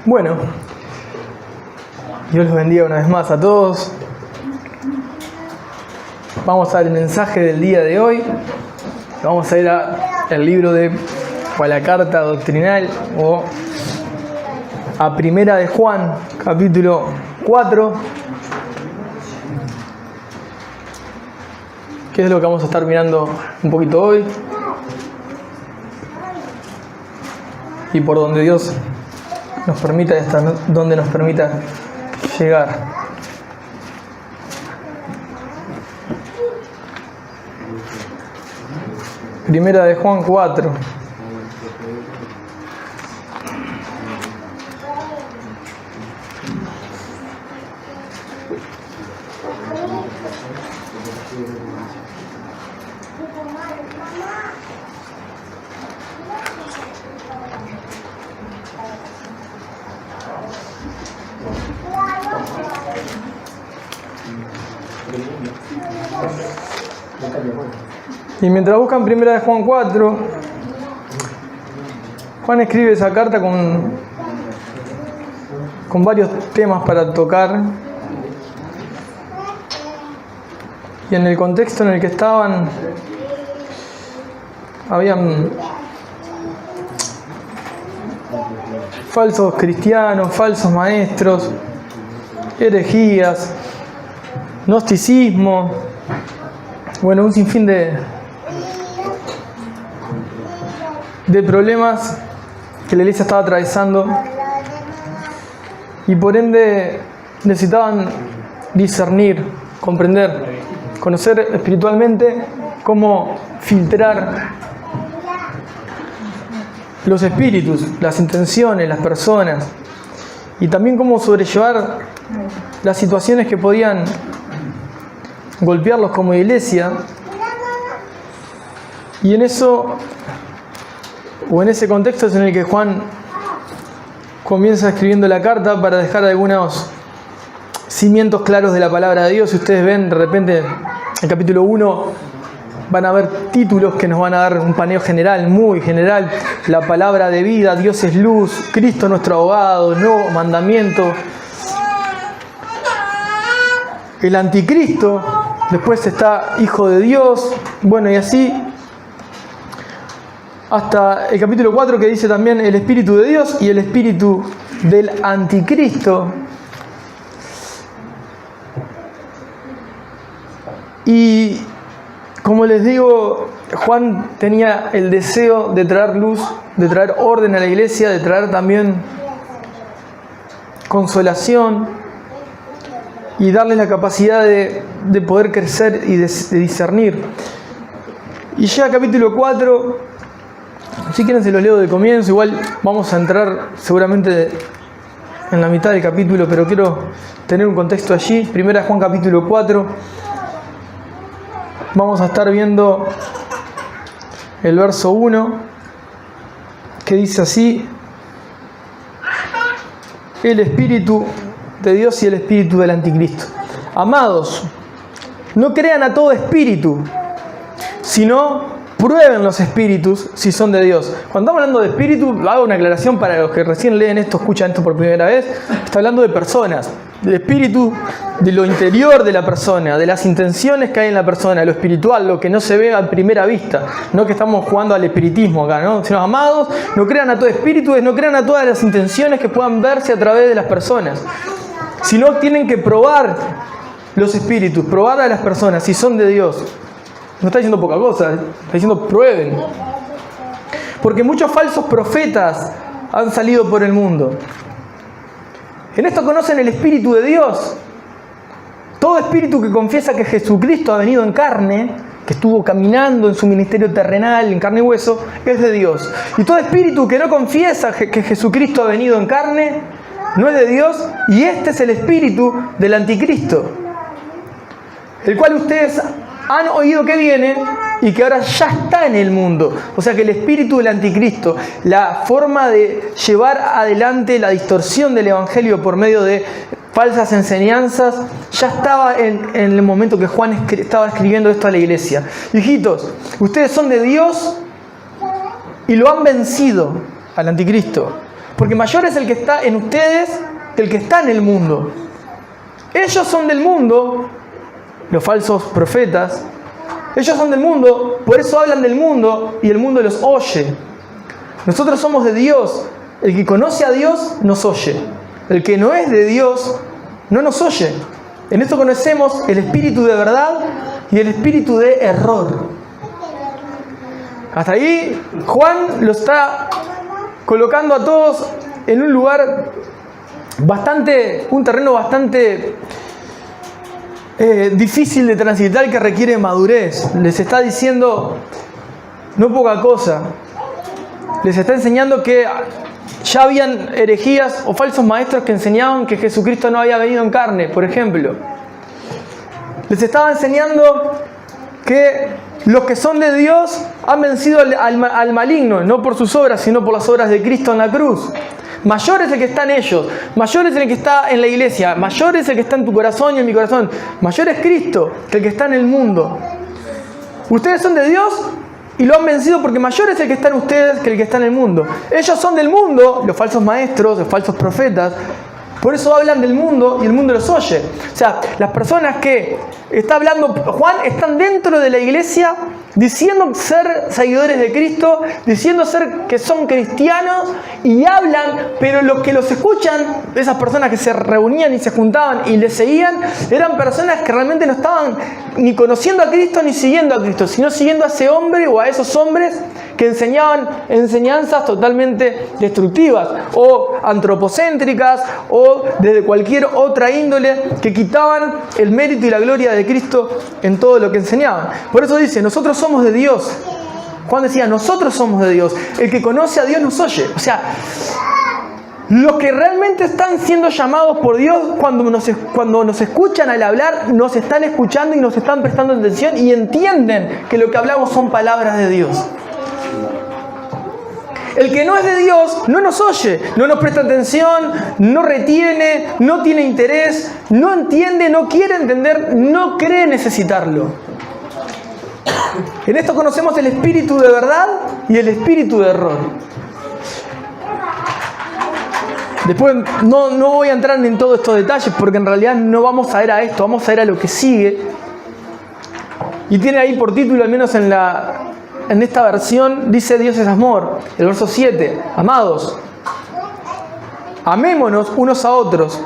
Bueno, Dios los bendiga una vez más a todos. Vamos al mensaje del día de hoy. Vamos a ir al libro o a la carta doctrinal o a Primera de Juan, capítulo 4. ¿Qué es lo que vamos a estar mirando un poquito hoy? Y por donde Dios nos permita estar, donde nos permita llegar. Primera de Juan 4. Y mientras buscan Primera de Juan 4, Juan escribe esa carta con varios temas para tocar. Y en el contexto en el que estaban, habían falsos cristianos, falsos maestros, herejías, gnosticismo, bueno, un sinfín de problemas que la iglesia estaba atravesando, y por ende necesitaban discernir, comprender, conocer espiritualmente cómo filtrar los espíritus, las intenciones, las personas, y también cómo sobrellevar las situaciones que podían golpearlos como iglesia. Y en eso, o en ese contexto, es en el que Juan comienza escribiendo la carta para dejar algunos cimientos claros de la palabra de Dios. Si ustedes ven, de repente, el capítulo 1, van a ver títulos que nos van a dar un paneo general, muy general. La palabra de vida, Dios es luz, Cristo nuestro abogado, nuevo mandamiento, el anticristo, después está Hijo de Dios, bueno, y así hasta el capítulo 4, que dice también el Espíritu de Dios y el Espíritu del Anticristo. Y como les digo, Juan tenía el deseo de traer luz, de traer orden a la iglesia, de traer también consolación y darles la capacidad de poder crecer y de discernir. Y llega capítulo 4, si quieren se los leo de comienzo, igual vamos a entrar seguramente en la mitad del capítulo, pero quiero tener un contexto allí. Primera Juan capítulo 4, vamos a estar viendo el verso 1, que dice así: el Espíritu de Dios y el espíritu del anticristo. Amados, no crean a todo espíritu, sino prueben los espíritus si son de Dios. Cuando estamos hablando de espíritu, hago una aclaración para los que recién leen esto, escuchan esto por primera vez. Está hablando de personas, del espíritu, de lo interior de la persona, de las intenciones que hay en la persona, lo espiritual, lo que no se ve a primera vista. No que estamos jugando al espiritismo acá, ¿no? Sino, amados, no crean a todo espíritu, no crean a todas las intenciones que puedan verse a través de las personas, sino tienen que probar los espíritus, probar a las personas si son de Dios. No está diciendo poca cosa, está diciendo prueben. Porque muchos falsos profetas han salido por el mundo. En esto conocen el Espíritu de Dios. Todo espíritu que confiesa que Jesucristo ha venido en carne, que estuvo caminando en su ministerio terrenal, en carne y hueso, es de Dios. Y todo espíritu que no confiesa que Jesucristo ha venido en carne, no es de Dios, y este es el espíritu del anticristo, el cual ustedes han oído que viene y que ahora ya está en el mundo. O sea que el espíritu del anticristo, la forma de llevar adelante la distorsión del evangelio por medio de falsas enseñanzas, ya estaba en el momento que Juan estaba escribiendo esto a la iglesia. Hijitos, ustedes son de Dios y lo han vencido al anticristo. Porque mayor es el que está en ustedes que el que está en el mundo. Ellos son del mundo, los falsos profetas. Ellos son del mundo, por eso hablan del mundo y el mundo los oye. Nosotros somos de Dios. El que conoce a Dios nos oye. El que no es de Dios no nos oye. En esto conocemos el espíritu de verdad y el espíritu de error. Hasta ahí Juan lo está colocando a todos en un lugar un terreno bastante difícil de transitar, que requiere madurez. Les está diciendo no poca cosa. Les está enseñando que ya habían herejías o falsos maestros que enseñaban que Jesucristo no había venido en carne, por ejemplo. Les estaba enseñando que los que son de Dios han vencido al maligno, no por sus obras, sino por las obras de Cristo en la cruz. Mayor es el que está en ellos, mayor es el que está en la iglesia, mayor es el que está en tu corazón y en mi corazón. Mayor es Cristo que el que está en el mundo. Ustedes son de Dios y lo han vencido porque mayor es el que está en ustedes que el que está en el mundo. Ellos son del mundo, los falsos maestros, los falsos profetas. Por eso hablan del mundo y el mundo los oye. O sea, las personas que está hablando Juan están dentro de la iglesia diciendo ser seguidores de Cristo, diciendo ser que son cristianos y hablan, pero los que los escuchan, esas personas que se reunían y se juntaban y les seguían, eran personas que realmente no estaban ni conociendo a Cristo ni siguiendo a Cristo, sino siguiendo a ese hombre o a esos hombres que enseñaban enseñanzas totalmente destructivas o antropocéntricas o desde cualquier otra índole que quitaban el mérito y la gloria de Cristo en todo lo que enseñaban. Por eso dice, nosotros somos de Dios. Juan decía, nosotros somos de Dios. El que conoce a Dios nos oye. O sea, los que realmente están siendo llamados por Dios cuando nos escuchan al hablar, nos están escuchando y nos están prestando atención y entienden que lo que hablamos son palabras de Dios. El que no es de Dios no nos oye, no nos presta atención, no retiene, no tiene interés, no entiende, no quiere entender, no cree necesitarlo. En esto conocemos el espíritu de verdad y el espíritu de error. Después no voy a entrar en todos estos detalles porque en realidad no vamos a ir a esto, vamos a ir a lo que sigue. Y tiene ahí por título, al menos en esta versión, dice Dios es amor. El verso 7. Amados, amémonos unos a otros,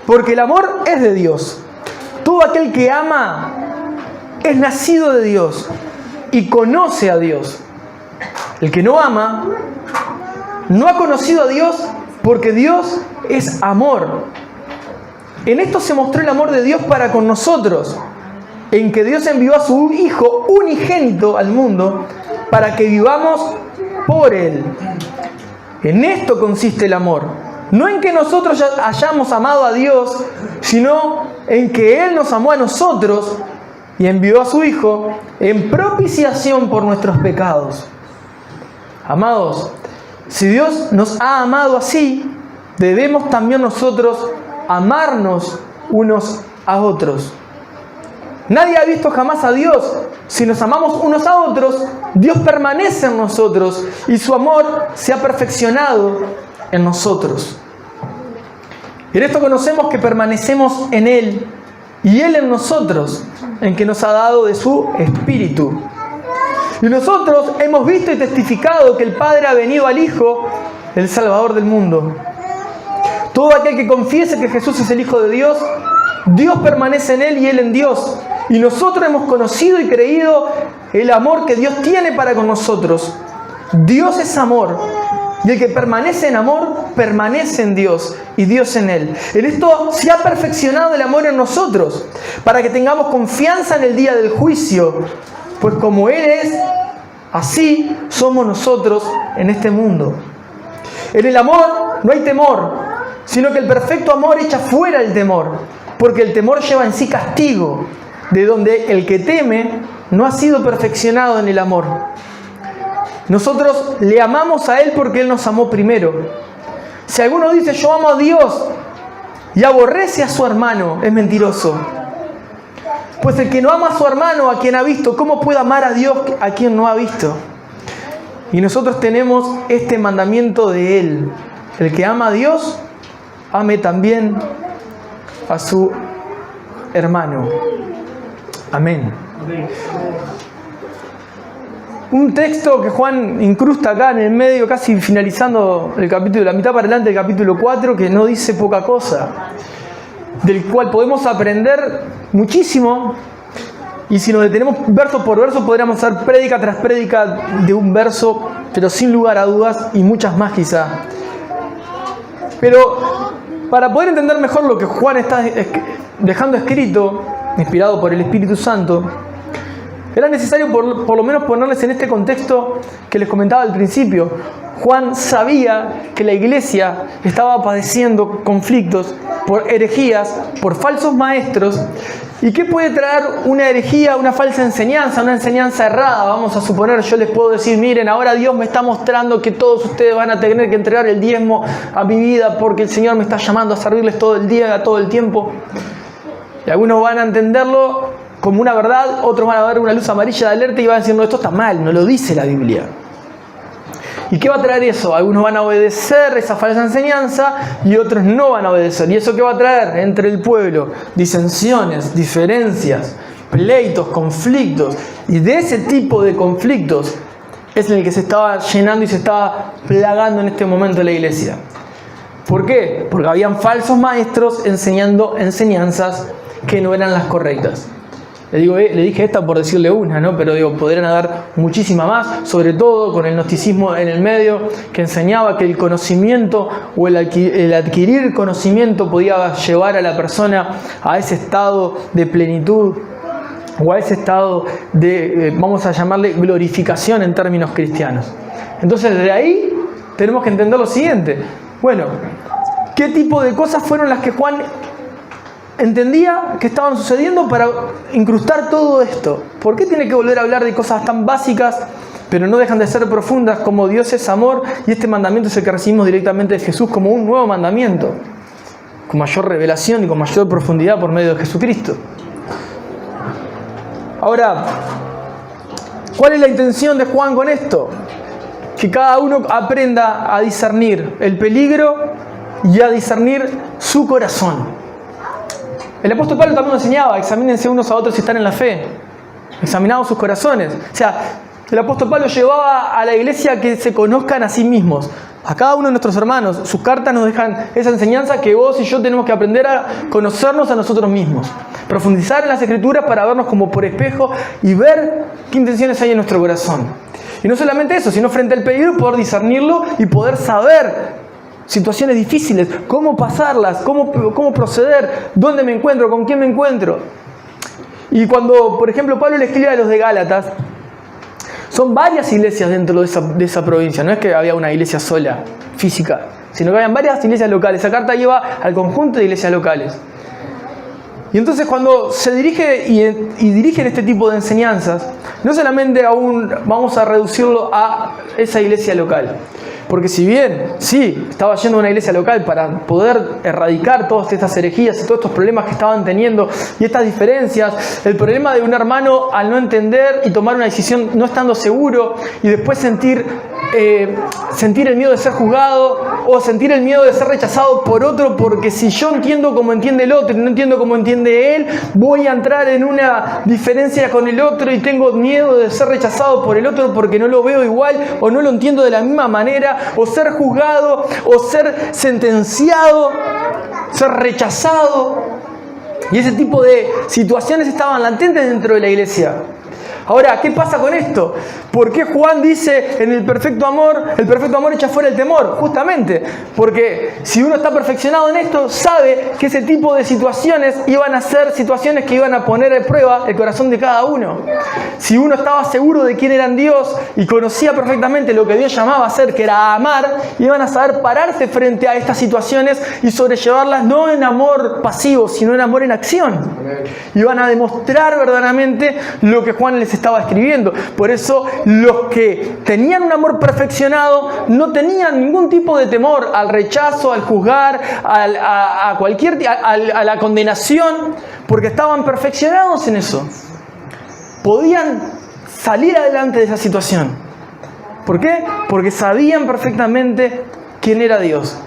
porque el amor es de Dios. Todo aquel que ama es nacido de Dios y conoce a Dios. El que no ama no ha conocido a Dios, porque Dios es amor. En esto se mostró el amor de Dios para con nosotros, en que Dios envió a su Hijo unigénito al mundo para que vivamos por Él. En esto consiste el amor. No en que nosotros hayamos amado a Dios, sino en que Él nos amó a nosotros y envió a su Hijo en propiciación por nuestros pecados. Amados, si Dios nos ha amado así, debemos también nosotros amarnos unos a otros. Nadie ha visto jamás a Dios. Si nos amamos unos a otros, Dios permanece en nosotros y su amor se ha perfeccionado en nosotros. En esto conocemos que permanecemos en Él y Él en nosotros, en que nos ha dado de su Espíritu. Y nosotros hemos visto y testificado que el Padre ha venido al Hijo, el Salvador del mundo. Todo aquel que confiese que Jesús es el Hijo de Dios, Dios permanece en Él y Él en Dios. Y nosotros hemos conocido y creído el amor que Dios tiene para con nosotros. Dios es amor. Y el que permanece en amor, permanece en Dios y Dios en Él. En esto se ha perfeccionado el amor en nosotros, para que tengamos confianza en el día del juicio. Pues como Él es, así somos nosotros en este mundo. En el amor no hay temor, sino que el perfecto amor echa fuera el temor, porque el temor lleva en sí castigo, de donde el que teme no ha sido perfeccionado en el amor. Nosotros le amamos a Él porque Él nos amó primero. Si alguno dice yo amo a Dios y aborrece a su hermano, es mentiroso. Pues el que no ama a su hermano, a quien ha visto, ¿cómo puede amar a Dios a quien no ha visto? Y nosotros tenemos este mandamiento de Él, el que ama a Dios, ame también a su hermano. Amén. Un texto que Juan incrusta acá en el medio, casi finalizando el capítulo, la mitad para adelante del capítulo 4, que no dice poca cosa, del cual podemos aprender muchísimo, y si nos detenemos verso por verso podríamos hacer prédica tras prédica de un verso, pero sin lugar a dudas, y muchas más quizá. Pero para poder entender mejor lo que Juan está dejando escrito, inspirado por el Espíritu Santo, era necesario por lo menos ponerles en este contexto que les comentaba al principio. Juan sabía que la iglesia estaba padeciendo conflictos por herejías, por falsos maestros. ¿Y qué puede traer una herejía, una falsa enseñanza, una enseñanza errada? Vamos a suponer, yo les puedo decir, miren, ahora Dios me está mostrando que todos ustedes van a tener que entregar el diezmo a mi vida porque el Señor me está llamando a servirles todo el día, todo el tiempo. Y algunos van a entenderlo como una verdad, otros van a ver una luz amarilla de alerta y van a decir, no, esto está mal, no lo dice la Biblia. ¿Y qué va a traer eso? Algunos van a obedecer esa falsa enseñanza y otros no van a obedecer. ¿Y eso qué va a traer entre el pueblo? Disensiones, diferencias, pleitos, conflictos. Y de ese tipo de conflictos es en el que se estaba llenando y se estaba plagando en este momento la iglesia. ¿Por qué? Porque habían falsos maestros enseñando enseñanzas que no eran las correctas. Le dije esta por decirle una, ¿no? Pero podrían haber muchísima más, sobre todo con el gnosticismo en el medio, que enseñaba que el conocimiento o el adquirir conocimiento podía llevar a la persona a ese estado de plenitud o a ese estado de, vamos a llamarle, glorificación en términos cristianos. Entonces, de ahí tenemos que entender lo siguiente. Bueno, ¿qué tipo de cosas fueron las que Juan entendía que estaban sucediendo para incrustar todo esto? ¿Por qué tiene que volver a hablar de cosas tan básicas, pero no dejan de ser profundas, como Dios es amor y este mandamiento es el que recibimos directamente de Jesús como un nuevo mandamiento, con mayor revelación y con mayor profundidad por medio de Jesucristo? Ahora, ¿cuál es la intención de Juan con esto? Que cada uno aprenda a discernir el peligro y a discernir su corazón. El apóstol Pablo también nos enseñaba, examínense unos a otros si están en la fe, examinados sus corazones. O sea, el apóstol Pablo llevaba a la iglesia a que se conozcan a sí mismos, a cada uno de nuestros hermanos. Sus cartas nos dejan esa enseñanza que vos y yo tenemos que aprender a conocernos a nosotros mismos, profundizar en las Escrituras para vernos como por espejo y ver qué intenciones hay en nuestro corazón. Y no solamente eso, sino frente al peligro poder discernirlo y poder saber situaciones difíciles, cómo pasarlas, cómo proceder, dónde me encuentro, con quién me encuentro. Y cuando, por ejemplo, Pablo le escribe a los de Gálatas, son varias iglesias dentro de esa provincia, no es que había una iglesia sola, física, sino que habían varias iglesias locales. Esa carta lleva al conjunto de iglesias locales. Y entonces cuando se dirige y dirigen este tipo de enseñanzas, no solamente aún vamos a reducirlo a esa iglesia local. Porque si bien, sí, estaba yendo a una iglesia local para poder erradicar todas estas herejías y todos estos problemas que estaban teniendo y estas diferencias, el problema de un hermano al no entender y tomar una decisión no estando seguro y después sentir el miedo de ser juzgado o sentir el miedo de ser rechazado por otro, porque si yo entiendo como entiende el otro y no entiendo como entiende él, voy a entrar en una diferencia con el otro y tengo miedo de ser rechazado por el otro porque no lo veo igual o no lo entiendo de la misma manera, o ser juzgado o ser sentenciado, ser rechazado. Y ese tipo de situaciones estaban latentes dentro de la iglesia. Ahora, ¿qué pasa con esto? ¿Por qué Juan dice en el perfecto amor echa fuera el temor? Justamente porque si uno está perfeccionado en esto, sabe que ese tipo de situaciones iban a ser situaciones que iban a poner a prueba el corazón de cada uno. Si uno estaba seguro de quién era Dios y conocía perfectamente lo que Dios llamaba a hacer, que era amar, iban a saber pararse frente a estas situaciones y sobrellevarlas no en amor pasivo, sino en amor en acción. Y van a demostrar verdaderamente lo que Juan les estaba escribiendo. Por eso los que tenían un amor perfeccionado no tenían ningún tipo de temor al rechazo, al juzgar, a la condenación, porque estaban perfeccionados en eso. Podían salir adelante de esa situación. ¿Por qué? Porque sabían perfectamente quién era Dios.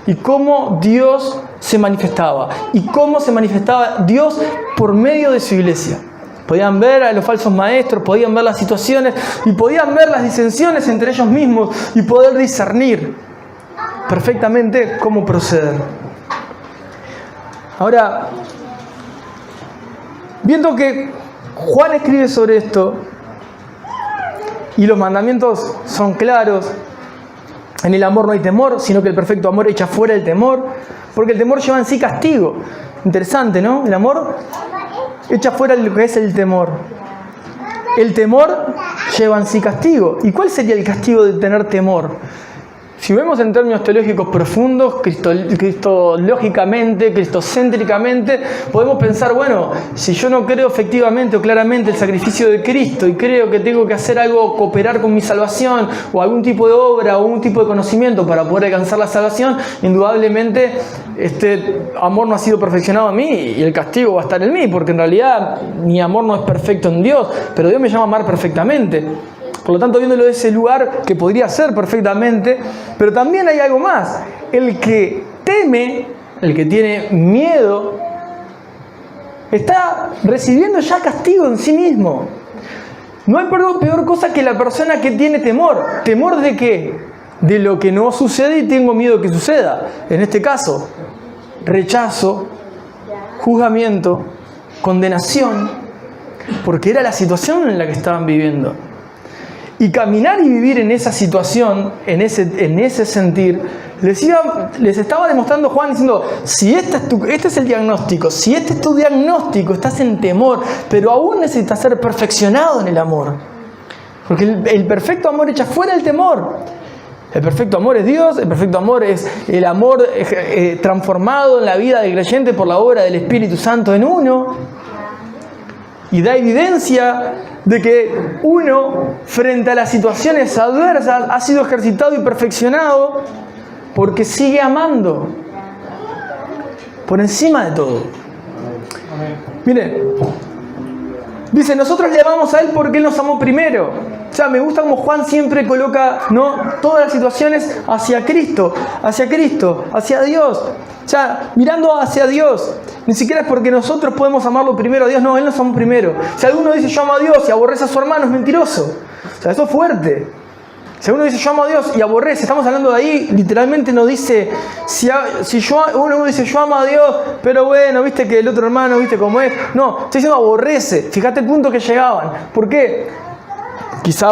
y cómo Dios se manifestaba. Y cómo se manifestaba Dios por medio de su iglesia. Podían ver a los falsos maestros, podían ver las situaciones y podían ver las disensiones entre ellos mismos y poder discernir perfectamente cómo proceder. Ahora, viendo que Juan escribe sobre esto y los mandamientos son claros, en el amor no hay temor, sino que el perfecto amor echa fuera el temor, porque el temor lleva en sí castigo. Interesante, ¿no? El amor echa fuera lo que es el temor. El temor lleva en sí castigo. ¿Y cuál sería el castigo de tener temor? Si vemos en términos teológicos profundos, cristológicamente, cristocéntricamente, podemos pensar, bueno, si yo no creo efectivamente o claramente el sacrificio de Cristo y creo que tengo que hacer algo, cooperar con mi salvación o algún tipo de obra o un tipo de conocimiento para poder alcanzar la salvación, indudablemente este amor no ha sido perfeccionado en mí y el castigo va a estar en mí, porque en realidad mi amor no es perfecto en Dios, pero Dios me llama a amar perfectamente. Por lo tanto, viéndolo de ese lugar que podría ser perfectamente, pero también hay algo más. El que teme, el que tiene miedo, está recibiendo ya castigo en sí mismo. No hay peor cosa que la persona que tiene temor. ¿Temor de qué? De lo que no sucede y tengo miedo que suceda. En este caso, rechazo, juzgamiento, condenación, porque era la situación en la que estaban viviendo. Y caminar y vivir en esa situación, en ese sentir, les estaba demostrando Juan diciendo, si este es el diagnóstico, si este es tu diagnóstico, estás en temor, pero aún necesitas ser perfeccionado en el amor. Porque el perfecto amor echa fuera el temor. El perfecto amor es Dios, el perfecto amor es el amor transformado en la vida del creyente por la obra del Espíritu Santo en uno. Y da evidencia de que uno, frente a las situaciones adversas, ha sido ejercitado y perfeccionado porque sigue amando por encima de todo. Miren, dice, nosotros le amamos a Él porque Él nos amó primero. O sea, me gusta como Juan siempre coloca, ¿no?, todas las situaciones hacia Cristo, hacia Dios. O sea, mirando hacia Dios. Ni siquiera es porque nosotros podemos amarlo primero a Dios. No, Él nos amó primero. Si alguno dice yo amo a Dios y aborrece a su hermano, es mentiroso. O sea, esto es fuerte. Si uno dice yo amo a Dios y aborrece, estamos hablando de ahí, literalmente no dice, uno dice yo amo a Dios, pero bueno, viste que el otro hermano, viste cómo es. No, está diciendo aborrece. Fíjate el punto que llegaban. ¿Por qué? Quizá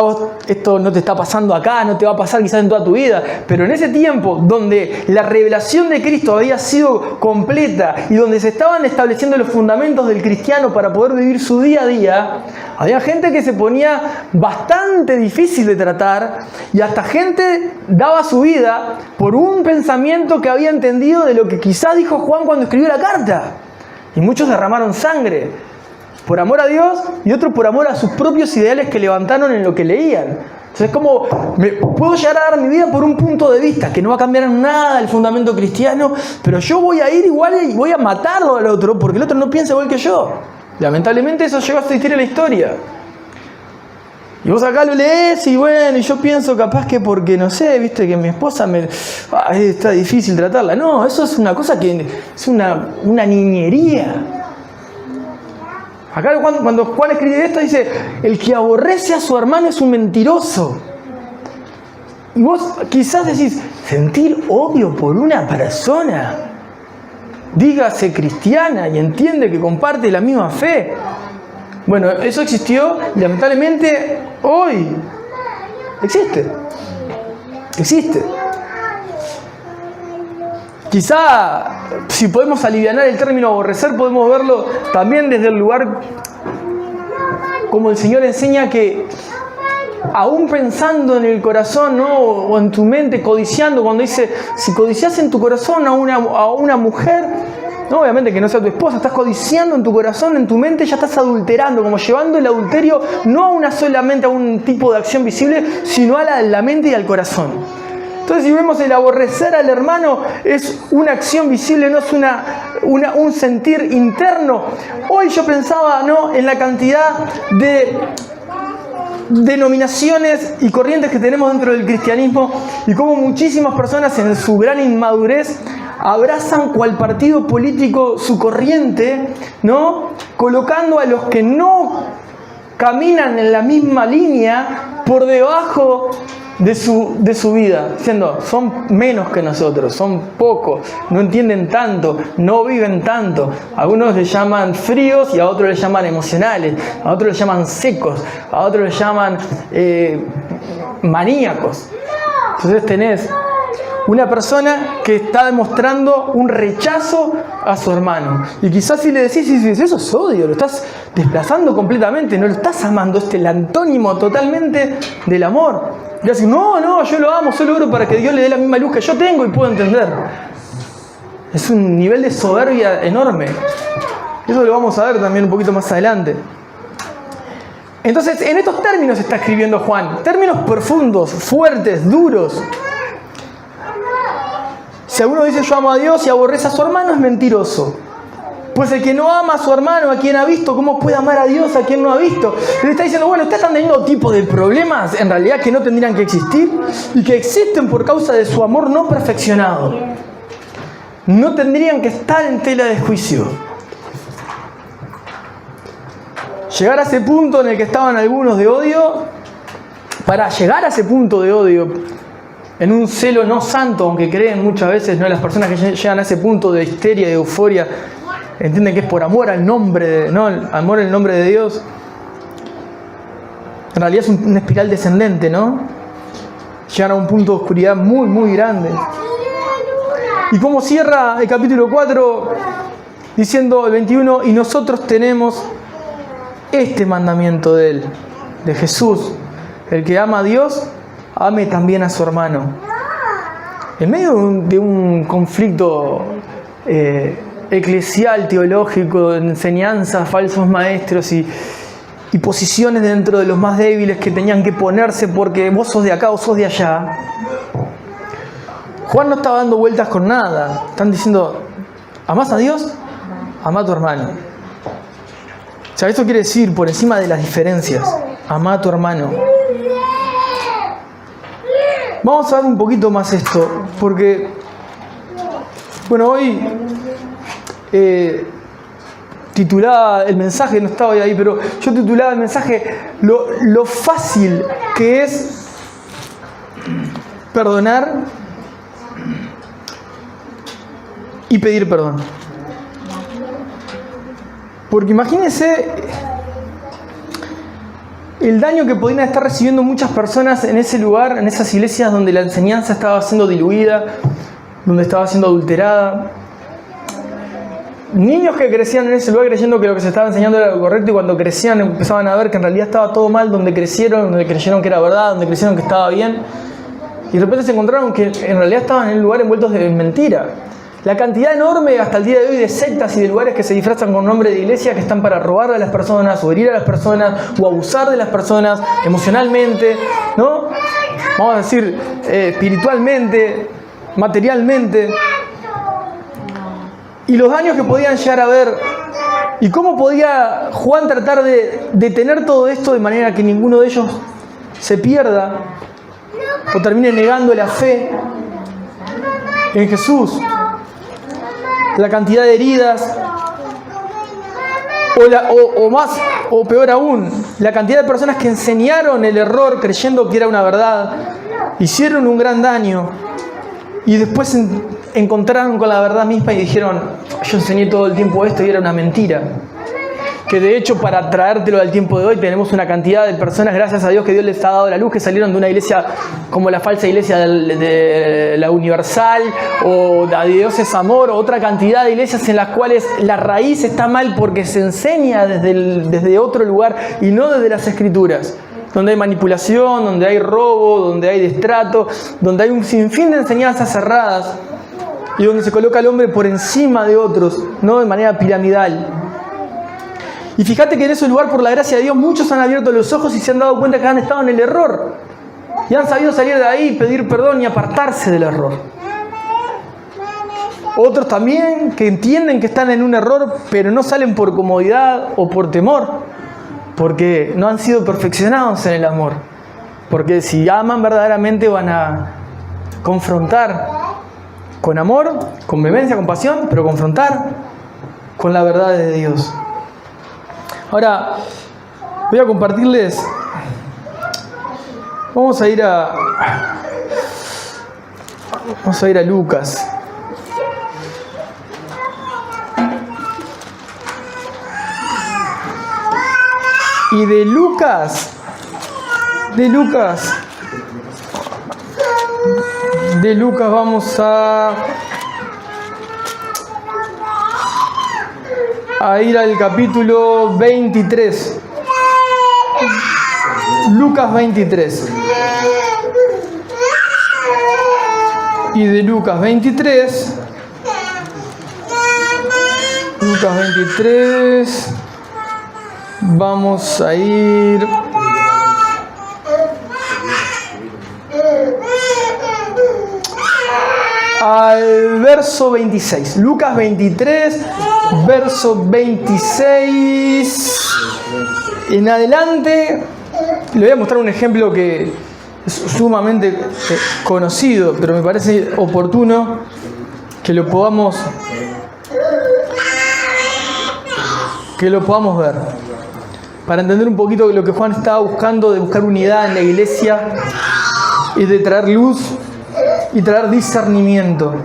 esto no te está pasando acá, no te va a pasar quizás en toda tu vida, pero en ese tiempo donde la revelación de Cristo había sido completa y donde se estaban estableciendo los fundamentos del cristiano para poder vivir su día a día, había gente que se ponía bastante difícil de tratar y hasta gente daba su vida por un pensamiento que había entendido de lo que quizás dijo Juan cuando escribió la carta. Y muchos derramaron sangre. Por amor a Dios y otros por amor a sus propios ideales que levantaron en lo que leían. Entonces es como, puedo llegar a dar mi vida por un punto de vista que no va a cambiar en nada el fundamento cristiano, pero yo voy a ir igual y voy a matarlo al otro porque el otro no piensa igual que yo. Lamentablemente eso llegó a existir en la historia. Y vos acá lo lees y bueno, y yo pienso capaz que porque, no sé, viste que mi esposa está difícil tratarla. No, eso es una cosa que es una niñería. Acá cuando Juan escribe esto dice, el que aborrece a su hermano es un mentiroso. Y vos quizás decís, sentir odio por una persona, dígase cristiana y entiende que comparte la misma fe. Bueno, eso existió y lamentablemente hoy existe. Quizá, si podemos aliviar el término aborrecer, podemos verlo también desde el lugar como el Señor enseña que, aún pensando en el corazón, ¿no?, o en tu mente, codiciando, cuando dice, si codicias en tu corazón a una mujer, no, obviamente que no sea tu esposa, estás codiciando en tu corazón, en tu mente, ya estás adulterando, como llevando el adulterio no solamente a un tipo de acción visible, sino a la mente y al corazón. Entonces, si vemos el aborrecer al hermano, es una acción visible, no es un sentir interno. Hoy yo pensaba, ¿no?, en la cantidad denominaciones y corrientes que tenemos dentro del cristianismo y cómo muchísimas personas en su gran inmadurez abrazan cual partido político su corriente, ¿no? Colocando a los que no caminan en la misma línea por debajo de su vida, diciendo, son menos que nosotros, son pocos, no entienden tanto, no viven tanto. Algunos les llaman fríos y a otros les llaman emocionales, a otros les llaman secos, a otros les llaman maníacos. Entonces tenés una persona que está demostrando un rechazo a su hermano. Y quizás si le decís, eso es odio, lo estás desplazando completamente, no lo estás amando, es el antónimo totalmente del amor. Y así, no, yo lo amo, solo oro para que Dios le dé la misma luz que yo tengo y puedo entender. Es un nivel de soberbia enorme. Eso lo vamos a ver también un poquito más adelante. Entonces, en estos términos está escribiendo Juan. Términos profundos, fuertes, duros. Si alguno dice yo amo a Dios y aborrece a su hermano, es mentiroso. Pues el que no ama a su hermano, a quien ha visto, ¿cómo puede amar a Dios a quien no ha visto? Le está diciendo, bueno, ustedes están teniendo tipo de problemas en realidad que no tendrían que existir y que existen por causa de su amor no perfeccionado. No tendrían que estar en tela de juicio. Llegar a ese punto en el que estaban algunos de odio, para llegar a ese punto de odio, en un celo no santo, aunque creen muchas veces, ¿no? Las personas que llegan a ese punto de histeria, de euforia, entienden que es por amor al nombre, ¿no? Amor al nombre de Dios. En realidad es una espiral descendente, ¿no? Llegan a un punto de oscuridad muy, muy grande. ¿Y cómo cierra el capítulo 4? Diciendo el 21, y nosotros tenemos este mandamiento de Él, de Jesús. El que ama a Dios, ame también a su hermano. En medio de un conflicto eclesial, teológico, de enseñanzas, falsos maestros y posiciones dentro de los más débiles que tenían que ponerse porque vos sos de acá o sos de allá, Juan no estaba dando vueltas con nada. Están diciendo, ¿amás a Dios? Amá a tu hermano. O sea, esto quiere decir, por encima de las diferencias, amá a tu hermano. Vamos a ver un poquito más esto, porque, bueno, hoy titulaba el mensaje, no estaba ahí, pero yo titulaba el mensaje lo fácil que es perdonar y pedir perdón. Porque imagínense el daño que podían estar recibiendo muchas personas en ese lugar, en esas iglesias donde la enseñanza estaba siendo diluida, donde estaba siendo adulterada. Niños que crecían en ese lugar creyendo que lo que se estaba enseñando era lo correcto y cuando crecían empezaban a ver que en realidad estaba todo mal donde crecieron, donde creyeron que era verdad, donde creyeron que estaba bien. Y de repente se encontraron que en realidad estaban en un lugar envueltos de mentira. La cantidad enorme hasta el día de hoy de sectas y de lugares que se disfrazan con nombre de iglesia que están para robarle a las personas o herir a las personas o abusar de las personas emocionalmente, ¿no? Vamos a decir espiritualmente, materialmente. Y los daños que podían llegar a ver. Y cómo podía Juan tratar de detener todo esto de manera que ninguno de ellos se pierda o termine negando la fe en Jesús. La cantidad de heridas o más o peor aún, la cantidad de personas que enseñaron el error creyendo que era una verdad, hicieron un gran daño y después encontraron con la verdad misma y dijeron, yo enseñé todo el tiempo esto y era una mentira. Que de hecho, para traértelo al tiempo de hoy, tenemos una cantidad de personas, gracias a Dios que Dios les ha dado la luz, que salieron de una iglesia como la falsa iglesia de la Universal o de Dios es Amor, o otra cantidad de iglesias en las cuales la raíz está mal porque se enseña desde otro lugar y no desde las Escrituras. Donde hay manipulación, donde hay robo, donde hay destrato, donde hay un sinfín de enseñanzas cerradas y donde se coloca al hombre por encima de otros, no de manera piramidal. Y fíjate que en ese lugar, por la gracia de Dios, muchos han abierto los ojos y se han dado cuenta que han estado en el error. Y han sabido salir de ahí, pedir perdón y apartarse del error. Otros también que entienden que están en un error, pero no salen por comodidad o por temor. porque no han sido perfeccionados en el amor. Porque si aman verdaderamente van a confrontar con amor, con vehemencia, con pasión, pero confrontar con la verdad de Dios. Ahora, voy a compartirles, vamos a ir a Lucas. Y de Lucas vamos a ir al capítulo 23. Lucas 23. Y de Lucas 23 vamos a ir al verso 26. Lucas 23, verso 26 en adelante. Le voy a mostrar un ejemplo que es sumamente conocido, pero me parece oportuno que lo podamos ver, para entender un poquito lo que Juan estaba buscando, de buscar unidad en la iglesia y de traer luz y traer discernimiento.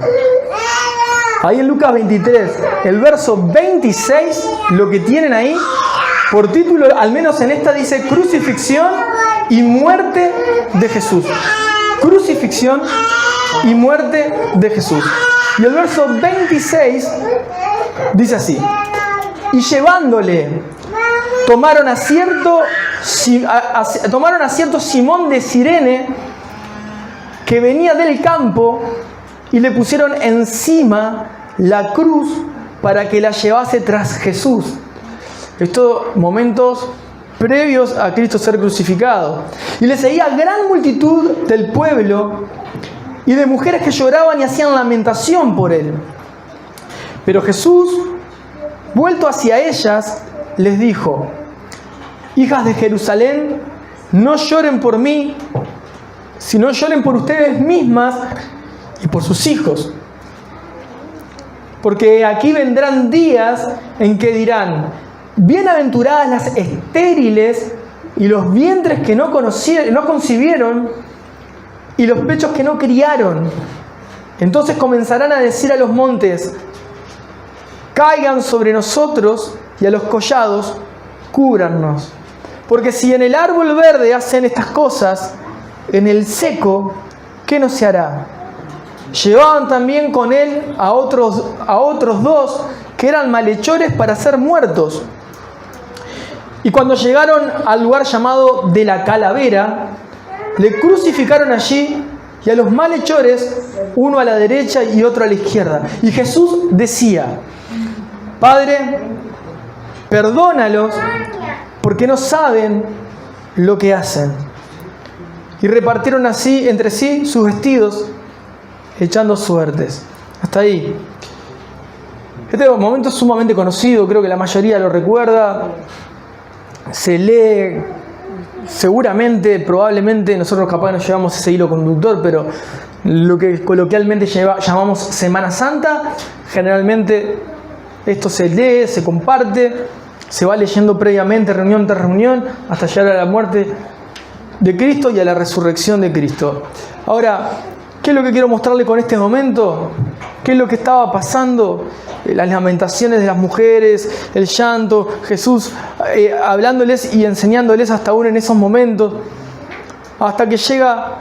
Ahí en Lucas 23, el verso 26, lo que tienen ahí por título, al menos en esta, dice crucifixión y muerte de Jesús. Crucifixión y muerte de Jesús. Y el verso 26 dice así: y llevándole, tomaron a cierto Simón de Cirene, que venía del campo, y le pusieron encima la cruz para que la llevase tras Jesús. Estos momentos previos a Cristo ser crucificado. Y le seguía gran multitud del pueblo y de mujeres que lloraban y hacían lamentación por él. Pero Jesús, vuelto hacia ellas, les dijo: hijas de Jerusalén, no lloren por mí, sino lloren por ustedes mismas y por sus hijos. Porque aquí vendrán días en que dirán: bienaventuradas las estériles y los vientres que no concibieron y los pechos que no criaron. Entonces comenzarán a decir a los montes: caigan sobre nosotros, y a los collados: cúbrannos. Porque si en el árbol verde hacen estas cosas, en el seco, ¿qué no se hará? Llevaban también con él a otros dos que eran malhechores para ser muertos. Y cuando llegaron al lugar llamado de la Calavera, le crucificaron allí, y a los malhechores, uno a la derecha y otro a la izquierda. Y Jesús decía: Padre, perdónalos, porque no saben lo que hacen. Y repartieron así entre sí sus vestidos, echando suertes. Hasta ahí. Este momento es sumamente conocido, creo que la mayoría lo recuerda. Se lee, seguramente, probablemente, nosotros capaz no llevamos ese hilo conductor, pero lo que coloquialmente llamamos Semana Santa, generalmente esto se lee, se comparte, se va leyendo previamente, reunión tras reunión, hasta llegar a la muerte de Cristo y a la resurrección de Cristo. Ahora, ¿qué es lo que quiero mostrarle con este momento? ¿Qué es lo que estaba pasando? Las lamentaciones de las mujeres, el llanto, Jesús hablándoles y enseñándoles hasta aún en esos momentos, hasta que llega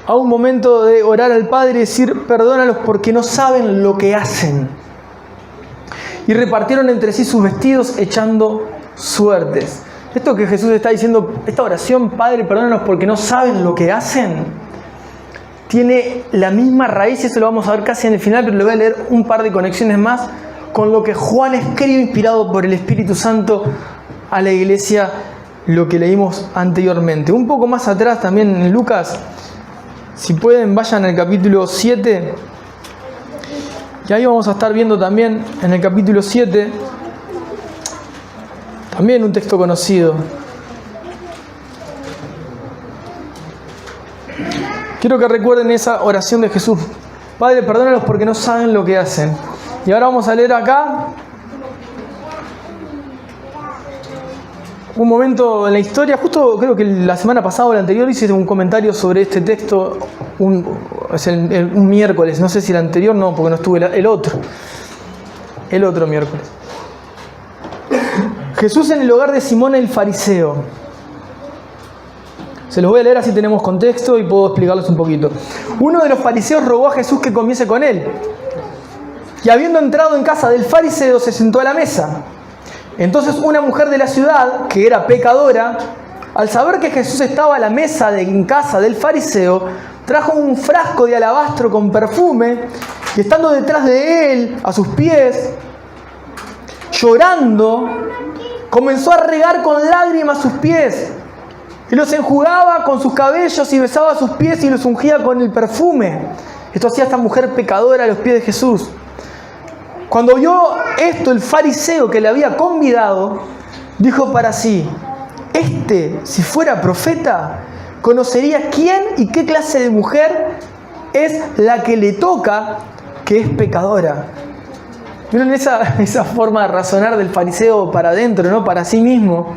a un momento de orar al Padre y decir: perdónalos porque no saben lo que hacen. Y repartieron entre sí sus vestidos, echando suertes. Esto que Jesús está diciendo, esta oración: Padre, perdónalos porque no saben lo que hacen, tiene la misma raíz, y eso lo vamos a ver casi en el final, pero le voy a leer un par de conexiones más con lo que Juan escribe, inspirado por el Espíritu Santo, a la iglesia, lo que leímos anteriormente. Un poco más atrás también en Lucas, si pueden vayan al capítulo 7, y ahí vamos a estar viendo también en el capítulo 7 También un texto conocido. Quiero que recuerden esa oración de Jesús. Padre, perdónalos porque no saben lo que hacen. Y ahora vamos a leer acá un momento en la historia. Justo creo que la semana pasada o la anterior hice un comentario sobre este texto un miércoles. No sé si el anterior no, porque no estuve el otro miércoles. Jesús en el hogar de Simón el fariseo. Se los voy a leer así tenemos contexto y puedo explicarles un poquito. Uno de los fariseos rogó a Jesús que comiese con él. Y habiendo entrado en casa del fariseo, se sentó a la mesa. Entonces una mujer de la ciudad, que era pecadora, al saber que Jesús estaba a la mesa en casa del fariseo, trajo un frasco de alabastro con perfume, y estando detrás de él, a sus pies, llorando, comenzó a regar con lágrimas sus pies, y los enjugaba con sus cabellos y besaba sus pies y los ungía con el perfume. Esto hacía esta mujer pecadora a los pies de Jesús. Cuando vio esto el fariseo que le había convidado, dijo para sí: si fuera profeta, conocería quién y qué clase de mujer es la que le toca, que es pecadora. Miren esa forma de razonar del fariseo para adentro, ¿no? Para sí mismo.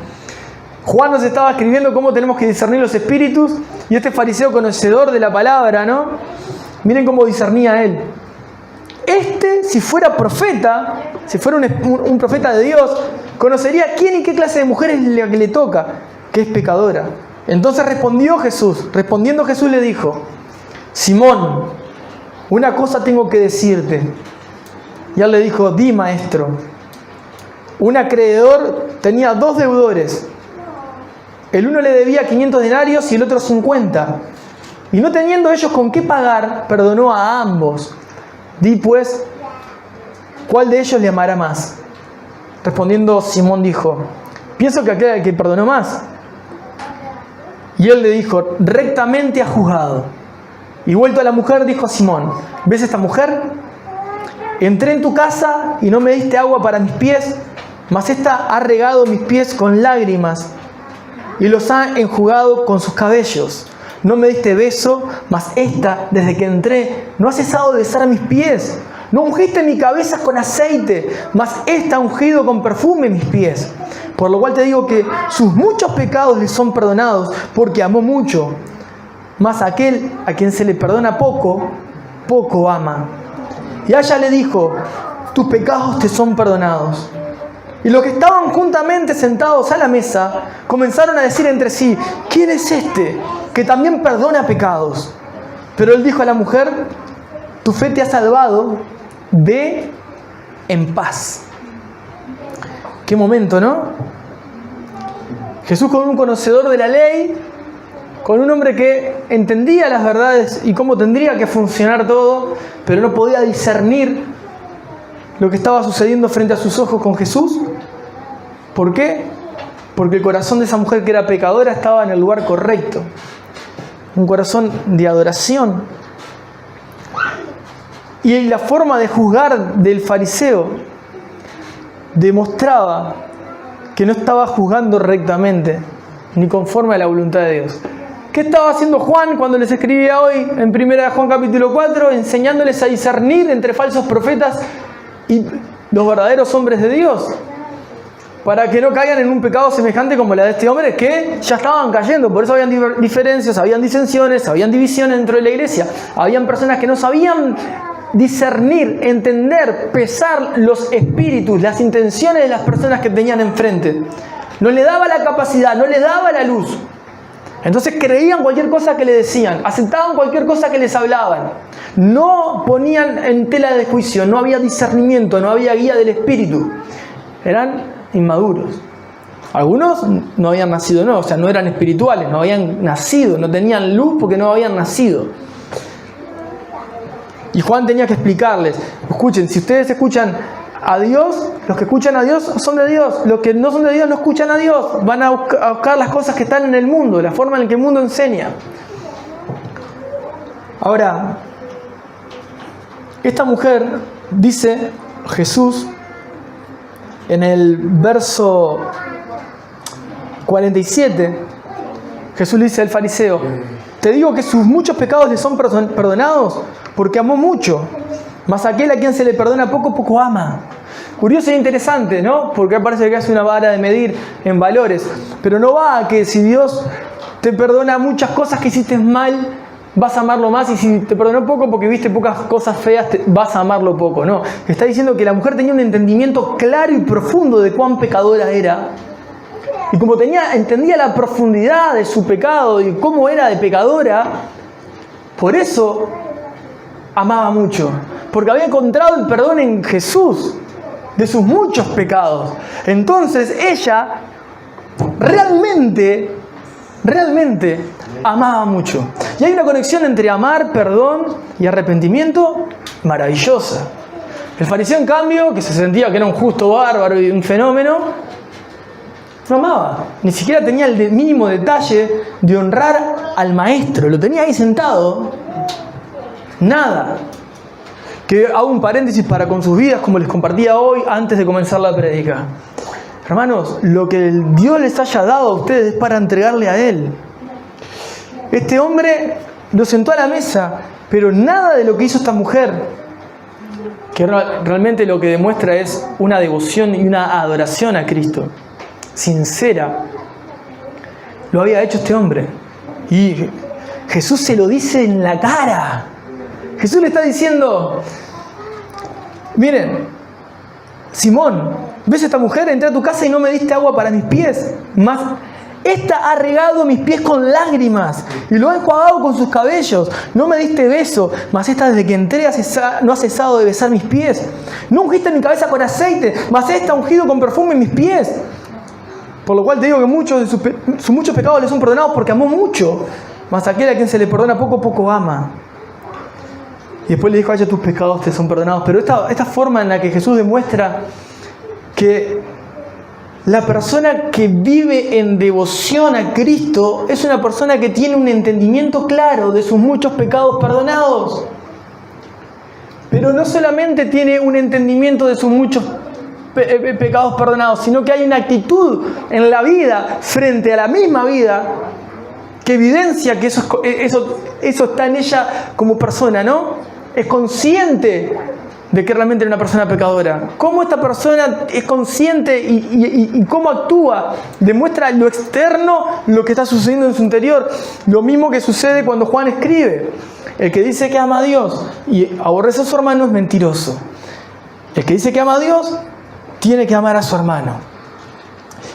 Juan nos estaba escribiendo cómo tenemos que discernir los espíritus, y este fariseo conocedor de la palabra, ¿no? Miren cómo discernía él. Si fuera profeta, si fuera un profeta de Dios, conocería quién y qué clase de mujer es la que le toca, que es pecadora. Entonces respondiendo Jesús le dijo: Simón, una cosa tengo que decirte. Y él le dijo: di, maestro. Un acreedor tenía 2 deudores. El uno le debía 500 denarios y el otro 50. Y no teniendo ellos con qué pagar, perdonó a ambos. Di pues, ¿cuál de ellos le amará más? Respondiendo Simón dijo: pienso que aquel que perdonó más. Y él le dijo: rectamente ha juzgado. Y vuelto a la mujer, dijo a Simón: ¿ves esta mujer? Entré en tu casa y no me diste agua para mis pies, mas ésta ha regado mis pies con lágrimas y los ha enjugado con sus cabellos. No me diste beso, mas ésta, desde que entré, no ha cesado de besar mis pies. No ungiste mi cabeza con aceite, mas ésta ha ungido con perfume mis pies. Por lo cual te digo que sus muchos pecados le son perdonados, porque amó mucho. Mas aquel a quien se le perdona poco, poco ama. Y a ella le dijo: tus pecados te son perdonados. Y los que estaban juntamente sentados a la mesa comenzaron a decir entre sí: ¿quién es este que también perdona pecados? Pero él dijo a la mujer: tu fe te ha salvado, ve en paz. Qué momento, ¿no? Jesús, con un conocedor de la ley, con un hombre que entendía las verdades y cómo tendría que funcionar todo, pero no podía discernir lo que estaba sucediendo frente a sus ojos con Jesús. ¿Por qué? Porque el corazón de esa mujer que era pecadora estaba en el lugar correcto. Un corazón de adoración. Y la forma de juzgar del fariseo demostraba que no estaba juzgando rectamente, ni conforme a la voluntad de Dios. ¿Qué estaba haciendo Juan cuando les escribía hoy en 1 Juan capítulo 4? Enseñándoles a discernir entre falsos profetas y los verdaderos hombres de Dios, para que no caigan en un pecado semejante como la de este hombre, que ya estaban cayendo. Por eso habían diferencias, habían disensiones, habían divisiones dentro de la iglesia. Habían personas que no sabían discernir, entender, pesar los espíritus, las intenciones de las personas que tenían enfrente. No le daba la capacidad, no le daba la luz. Entonces creían cualquier cosa que le decían, aceptaban cualquier cosa que les hablaban. No ponían en tela de juicio, no había discernimiento, no había guía del espíritu. Eran inmaduros. Algunos no habían nacido, no, o sea, no eran espirituales, no habían nacido, no tenían luz porque no habían nacido. Y Juan tenía que explicarles: escuchen, si ustedes escuchan a Dios, los que escuchan a Dios son de Dios, los que no son de Dios no escuchan a Dios, van a buscar las cosas que están en el mundo, la forma en la que el mundo enseña. Ahora, esta mujer, dice Jesús en el verso 47, Jesús le dice al fariseo: te digo que sus muchos pecados le son perdonados porque amó mucho, mas aquel a quien se le perdona poco, poco ama. Curioso e interesante, ¿no? Porque parece que hace una vara de medir en valores, pero no va a que si Dios te perdona muchas cosas que hiciste mal, vas a amarlo más, y si te perdonó poco porque viste pocas cosas feas, vas a amarlo poco. No, está diciendo que la mujer tenía un entendimiento claro y profundo de cuán pecadora era. Y como entendía la profundidad de su pecado y cómo era de pecadora, por eso amaba mucho. Porque había encontrado el perdón en Jesús de sus muchos pecados. Entonces ella realmente amaba mucho. Y hay una conexión entre amar, perdón y arrepentimiento maravillosa. El fariseo, en cambio, que se sentía que era un justo bárbaro y un fenómeno, no amaba. Ni siquiera tenía el mínimo detalle de honrar al maestro. Lo tenía ahí sentado. Nada. Que hago un paréntesis para con sus vidas, como les compartía hoy antes de comenzar la prédica. Hermanos, lo que Dios les haya dado a ustedes es para entregarle a Él. Este hombre lo sentó a la mesa, pero nada de lo que hizo esta mujer, que realmente lo que demuestra es una devoción y una adoración a Cristo sincera, lo había hecho este hombre. Y Jesús se lo dice en la cara. Jesús le está diciendo: miren, Simón, ¿ves a esta mujer? Entré a tu casa y no me diste agua para mis pies, mas esta ha regado mis pies con lágrimas y lo ha enjuagado con sus cabellos. No me diste beso, mas esta desde que entré no ha cesado de besar mis pies. No ungiste mi cabeza con aceite, mas esta ha ungido con perfume mis pies. Por lo cual te digo que muchos de sus muchos pecados le son perdonados porque amó mucho, mas aquel a quien se le perdona poco, poco ama. Y después le dijo: tus pecados te son perdonados. Pero esta forma en la que Jesús demuestra que la persona que vive en devoción a Cristo es una persona que tiene un entendimiento claro de sus muchos pecados perdonados. Pero no solamente tiene un entendimiento de sus muchos pecados perdonados, sino que hay una actitud en la vida, frente a la misma vida, que evidencia que eso está en ella como persona, ¿no? Es consciente de que realmente era una persona pecadora. Cómo esta persona es consciente y cómo actúa, demuestra lo externo, lo que está sucediendo en su interior. Lo mismo que sucede cuando Juan escribe: el que dice que ama a Dios y aborrece a su hermano es mentiroso. El que dice que ama a Dios tiene que amar a su hermano.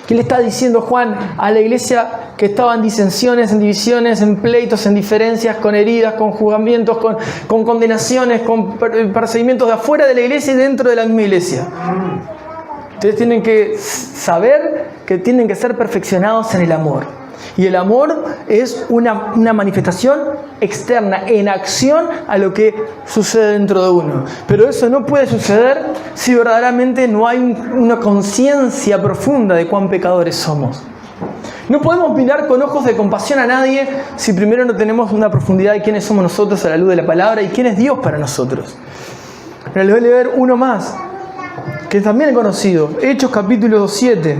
¿Qué le está diciendo Juan a la iglesia que estaba en disensiones, en divisiones, en pleitos, en diferencias, con heridas, con juzgamientos, con condenaciones, con perseguimientos de afuera de la iglesia y dentro de la misma iglesia? Ustedes tienen que saber que tienen que ser perfeccionados en el amor. Y el amor es una manifestación externa, en acción a lo que sucede dentro de uno. Pero eso no puede suceder si verdaderamente no hay una conciencia profunda de cuán pecadores somos. No podemos mirar con ojos de compasión a nadie si primero no tenemos una profundidad de quiénes somos nosotros a la luz de la palabra y quién es Dios para nosotros. Pero les voy a leer uno más, que también he conocido. Hechos capítulo 7.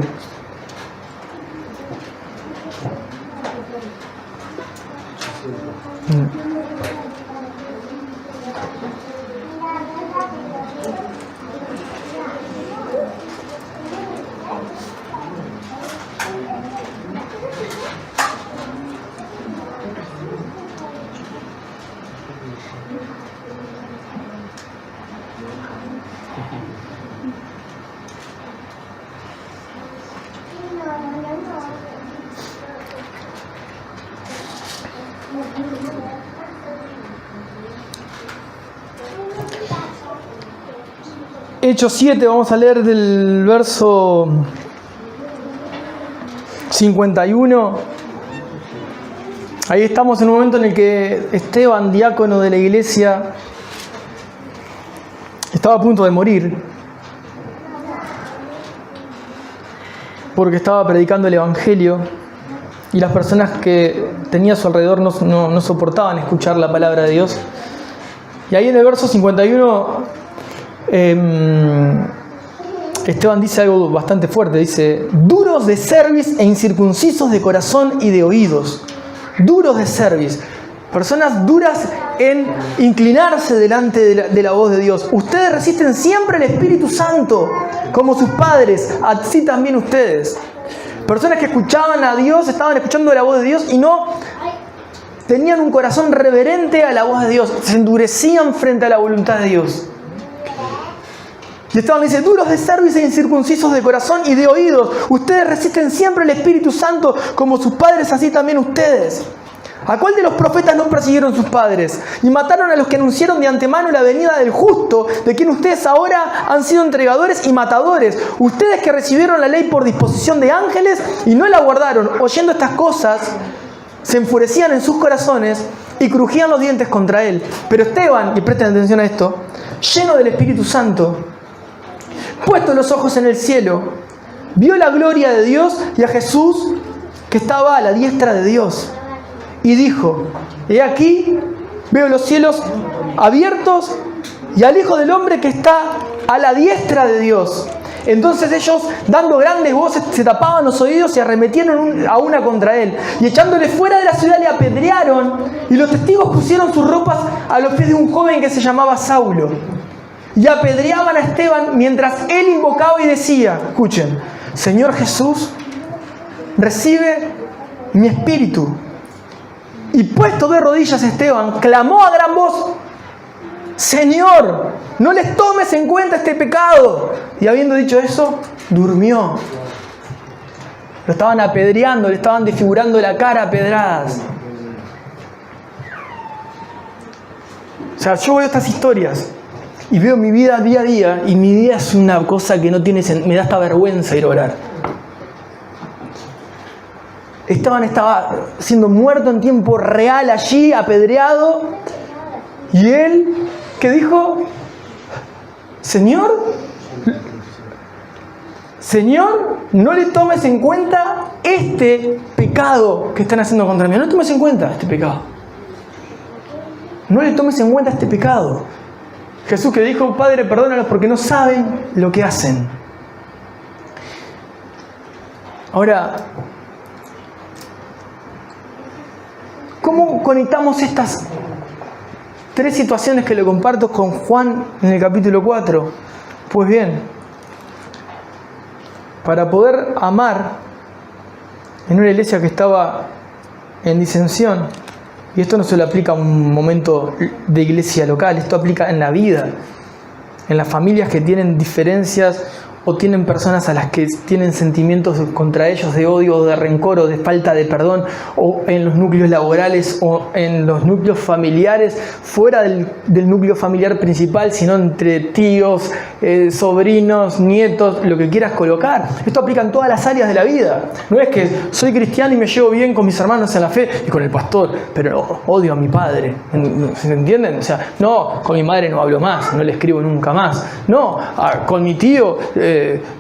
Hechos 7, vamos a leer del verso 51. Ahí estamos en un momento en el que Esteban, diácono de la iglesia, estaba a punto de morir porque estaba predicando el evangelio y las personas que tenía a su alrededor no soportaban escuchar la palabra de Dios. Y ahí en el verso 51 Esteban dice algo bastante fuerte, dice, duros de cerviz e incircuncisos de corazón y de oídos. Duros de cerviz. Personas duras en inclinarse delante de la voz de Dios. Ustedes resisten siempre el Espíritu Santo, como sus padres, así también ustedes. Personas que escuchaban a Dios, estaban escuchando la voz de Dios y no tenían un corazón reverente a la voz de Dios. Se endurecían frente a la voluntad de Dios. Y Esteban dice, duros de cerviz e incircuncisos de corazón y de oídos. Ustedes resisten siempre el Espíritu Santo, como sus padres, así también ustedes. ¿A cuál de los profetas no persiguieron sus padres? Y mataron a los que anunciaron de antemano la venida del justo, de quien ustedes ahora han sido entregadores y matadores. Ustedes que recibieron la ley por disposición de ángeles y no la guardaron, oyendo estas cosas, se enfurecían en sus corazones y crujían los dientes contra él. Pero Esteban, y presten atención a esto, lleno del Espíritu Santo, puestos los ojos en el cielo, vio la gloria de Dios y a Jesús que estaba a la diestra de Dios. Y dijo, he aquí, veo los cielos abiertos y al Hijo del Hombre que está a la diestra de Dios. Entonces ellos, dando grandes voces, se tapaban los oídos y arremetieron a una contra él. Y echándole fuera de la ciudad le apedrearon, y los testigos pusieron sus ropas a los pies de un joven que se llamaba Saulo. Y apedreaban a Esteban mientras él invocaba y decía, escuchen, Señor Jesús, recibe mi espíritu. Y puesto de rodillas Esteban, clamó a gran voz, Señor, no les tomes en cuenta este pecado. Y habiendo dicho eso, durmió. Lo estaban apedreando, le estaban desfigurando la cara a pedradas. O sea, yo veo estas historias y veo mi vida día a día, y mi vida es una cosa que no tiene sentido, me da hasta vergüenza ir a orar. Estaba siendo muerto en tiempo real allí, apedreado, y él, ¿qué dijo? Señor, no le tomes en cuenta este pecado que están haciendo contra mí. No le tomes en cuenta este pecado. No le tomes en cuenta este pecado. Jesús que dijo, Padre, perdónalos porque no saben lo que hacen. Ahora, ¿cómo conectamos estas tres situaciones que le comparto con Juan en el capítulo 4? Pues bien, para poder amar en una iglesia que estaba en disensión, y esto no se lo aplica a un momento de iglesia local, esto aplica en la vida, en las familias que tienen diferencias o tienen personas a las que tienen sentimientos contra ellos de odio o de rencor o de falta de perdón, o en los núcleos laborales o en los núcleos familiares, fuera del núcleo familiar principal, sino entre tíos, sobrinos, nietos, lo que quieras colocar. Esto aplica en todas las áreas de la vida. No es que soy cristiano y me llevo bien con mis hermanos en la fe y con el pastor, pero odio a mi padre. ¿Se entienden? O sea, no, con mi madre no hablo más, no le escribo nunca más. No, con mi tío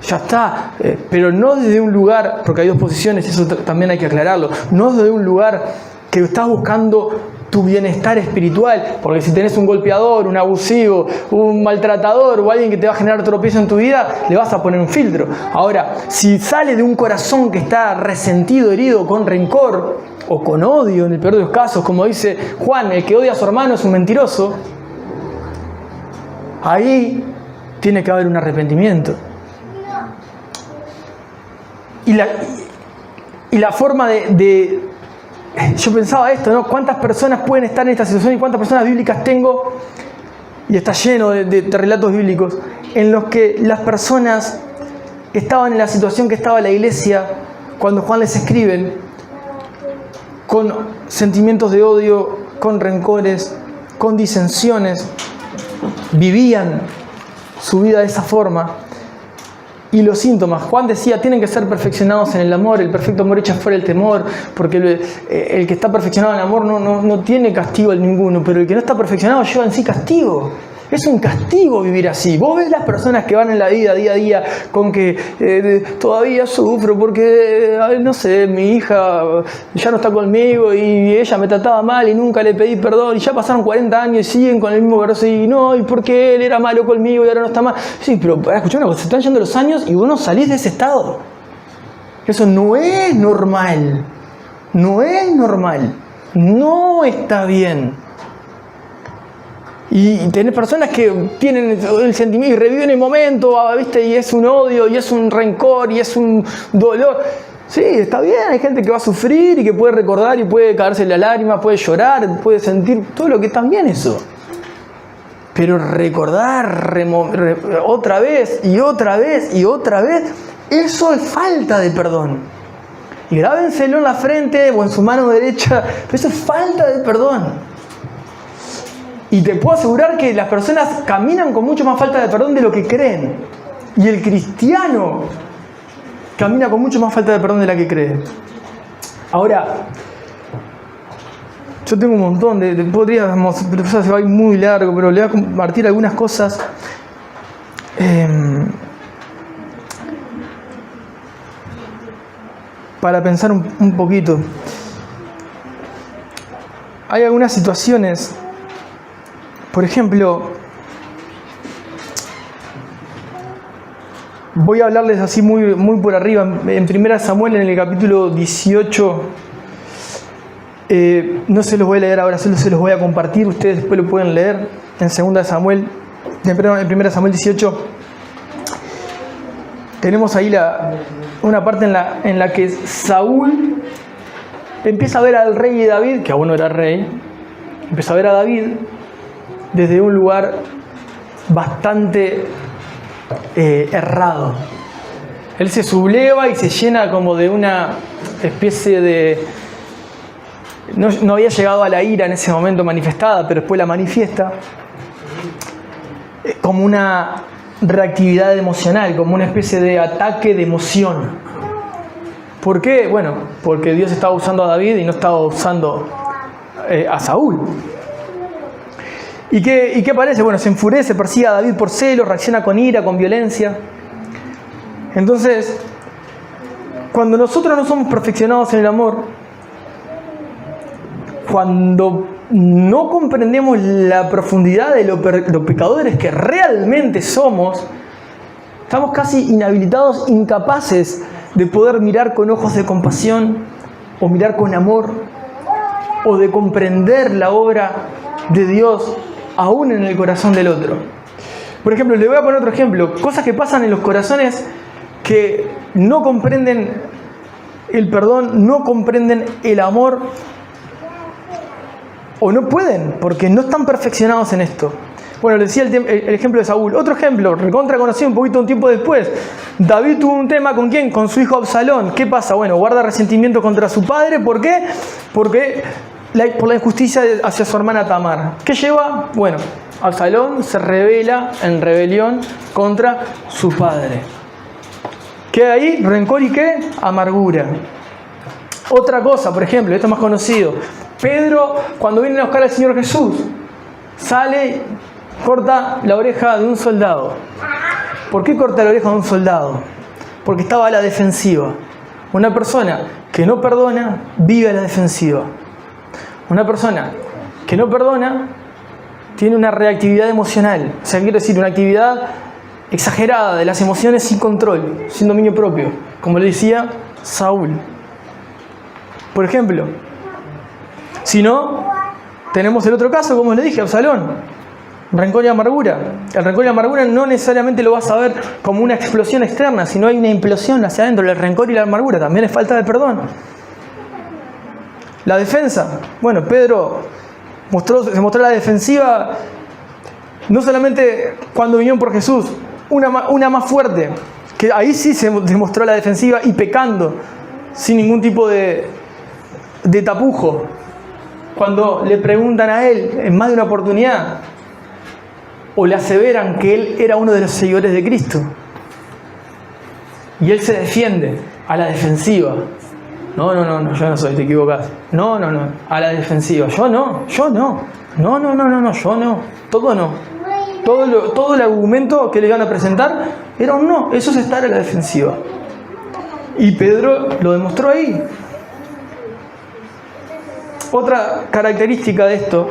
ya está, pero no desde un lugar, porque hay dos posiciones, eso también hay que aclararlo, no desde un lugar que estás buscando tu bienestar espiritual, porque si tenés un golpeador, un abusivo, un maltratador o alguien que te va a generar tropiezo en tu vida, le vas a poner un filtro. Ahora, si sale de un corazón que está resentido, herido, con rencor o con odio, en el peor de los casos, como dice Juan, el que odia a su hermano es un mentiroso, ahí tiene que haber un arrepentimiento. Y la forma de yo pensaba esto, ¿no? ¿Cuántas personas pueden estar en esta situación y cuántas personas bíblicas tengo? Y está lleno de relatos bíblicos en los que las personas estaban en la situación que estaba la iglesia cuando Juan les escriben, con sentimientos de odio, con rencores, con disensiones, vivían su vida de esa forma. Y los síntomas, Juan decía, tienen que ser perfeccionados en el amor, el perfecto amor echa fuera el temor, porque el que está perfeccionado en el amor no tiene castigo ninguno, pero el que no está perfeccionado lleva en sí castigo. Es un castigo vivir así. Vos ves las personas que van en la vida día a día con que todavía sufro porque, no sé, mi hija ya no está conmigo y ella me trataba mal y nunca le pedí perdón y ya pasaron 40 años y siguen con el mismo corazón y no, y porque él era malo conmigo y ahora no está mal. Sí, pero escuchá una cosa, se están yendo los años y vos no salís de ese estado. Eso no es normal. No es normal. No está bien. Y tenés personas que tienen el sentimiento y reviven el momento, ¿viste? Y es un odio, y es un rencor, y es un dolor. Sí, está bien, hay gente que va a sufrir y que puede recordar y puede caerse la lágrima, puede llorar, puede sentir todo lo que está bien eso. Pero recordar otra vez y otra vez y otra vez, eso es falta de perdón. Y grábenselo en la frente o en su mano derecha, pero eso es falta de perdón. Y te puedo asegurar que las personas caminan con mucho más falta de perdón de lo que creen. Y el cristiano camina con mucho más falta de perdón de la que cree. Ahora, yo tengo un montón podríamos, pero se va a ir muy largo, pero le voy a compartir algunas cosas. Para pensar un poquito. Hay algunas situaciones. Por ejemplo, voy a hablarles así muy por arriba. En 1 Samuel, en el capítulo 18, no se los voy a leer ahora, solo se los voy a compartir. Ustedes después lo pueden leer en 2 Samuel, en 1 Samuel 18. Tenemos ahí una parte en la que Saúl empieza a ver al rey David, que aún no era rey, empieza a ver a David desde un lugar bastante errado. Él se subleva y se llena como de una especie de... No había llegado a la ira en ese momento manifestada, pero después la manifiesta como una reactividad emocional, como una especie de ataque de emoción. ¿Por qué? Bueno, porque Dios estaba usando a David y no estaba usando a Saúl. ¿Y qué parece? Bueno, se enfurece, persigue a David por celos, reacciona con ira, con violencia. Entonces, cuando nosotros no somos perfeccionados en el amor, cuando no comprendemos la profundidad de los pecadores que realmente somos, estamos casi inhabilitados, incapaces de poder mirar con ojos de compasión, o mirar con amor, o de comprender la obra de Dios aún en el corazón del otro. Por ejemplo, le voy a poner otro ejemplo. Cosas que pasan en los corazones que no comprenden el perdón, no comprenden el amor, o no pueden, porque no están perfeccionados en esto. Bueno, les decía el ejemplo de Saúl. Otro ejemplo, recontra conocido un tiempo después. David tuvo un tema ¿con quién? Con su hijo Absalón. ¿Qué pasa? Bueno, guarda resentimiento contra su padre. ¿Por qué? Porque por la injusticia hacia su hermana Tamar. ¿Qué lleva? Bueno, Absalón se rebela en rebelión contra su padre. ¿Qué hay ahí? Rencor y ¿qué? Amargura. Otra cosa, por ejemplo, esto es más conocido. Pedro, cuando viene a buscar al Señor Jesús, sale, corta la oreja de un soldado. ¿Por qué corta la oreja de un soldado? Porque estaba a la defensiva. Una persona que no perdona, vive a la defensiva. Una persona que no perdona tiene una reactividad emocional. O sea, quiero decir, una actividad exagerada de las emociones sin control, sin dominio propio. Como le decía Saúl. Por ejemplo, si no, tenemos el otro caso, como les dije, Absalón. Rencor y amargura. El rencor y amargura no necesariamente lo vas a ver como una explosión externa, sino hay una implosión hacia adentro. El rencor y la amargura también es falta de perdón. La defensa. Bueno, Pedro se mostró la defensiva no solamente cuando vinieron por Jesús, una más fuerte, que ahí sí se demostró la defensiva y pecando, sin ningún tipo de tapujo. Cuando le preguntan a él en más de una oportunidad, o le aseveran que él era uno de los seguidores de Cristo, y él se defiende a la defensiva. No, yo no soy, te equivocas. No, a la defensiva. Yo no, yo no, todo no. Todo el argumento que le iban a presentar era un no. Eso es estar a la defensiva. Y Pedro lo demostró ahí. Otra característica de esto,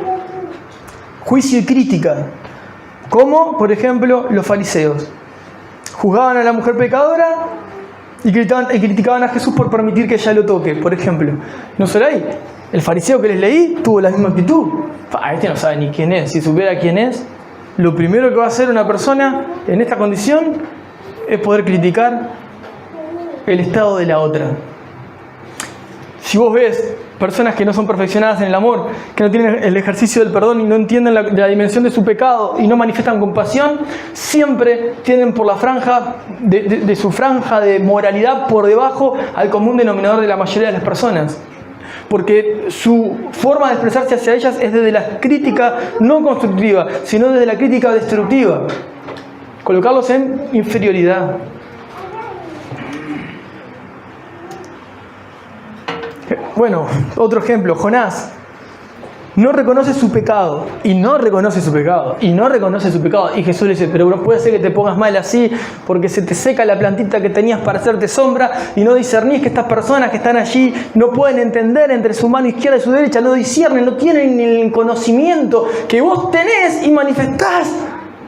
juicio y crítica. Como, por ejemplo, los fariseos. Juzgaban a la mujer pecadora y criticaban a Jesús por permitir que ella lo toque, por ejemplo. No solo ahí. El fariseo que les leí tuvo la misma actitud. Este no sabe ni quién es. Si supiera quién es, lo primero que va a hacer una persona en esta condición es poder criticar el estado de la otra. Si vos ves personas que no son perfeccionadas en el amor, que no tienen el ejercicio del perdón y no entienden la dimensión de su pecado y no manifiestan compasión, siempre tienen por la franja de su franja de moralidad por debajo al común denominador de la mayoría de las personas. Porque su forma de expresarse hacia ellas es desde la crítica no constructiva, sino desde la crítica destructiva. Colocarlos en inferioridad. Bueno, otro ejemplo, Jonás no reconoce su pecado, y no reconoce su pecado, y Jesús le dice, pero no puede ser que te pongas mal así, porque se te seca la plantita que tenías para hacerte sombra, y no discernís que estas personas que están allí no pueden entender entre su mano izquierda y su derecha, no disciernen, no tienen el conocimiento que vos tenés y manifestás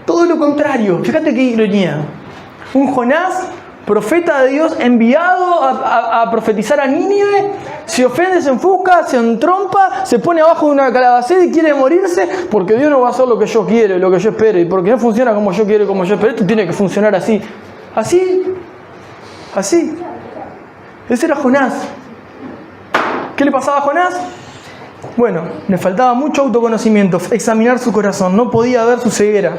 todo lo contrario. Fíjate qué ironía. Un Jonás, profeta de Dios, enviado a profetizar a Nínive, se ofende, se enfusca, se entrompa, se pone abajo de una calabacera y quiere morirse porque Dios no va a hacer lo que yo quiero, lo que yo espero, y porque no funciona como yo quiero y como yo espero. Esto tiene que funcionar así. Así. Ese era Jonás. ¿Qué le pasaba a Jonás? Bueno, le faltaba mucho autoconocimiento, examinar su corazón, no podía ver su ceguera.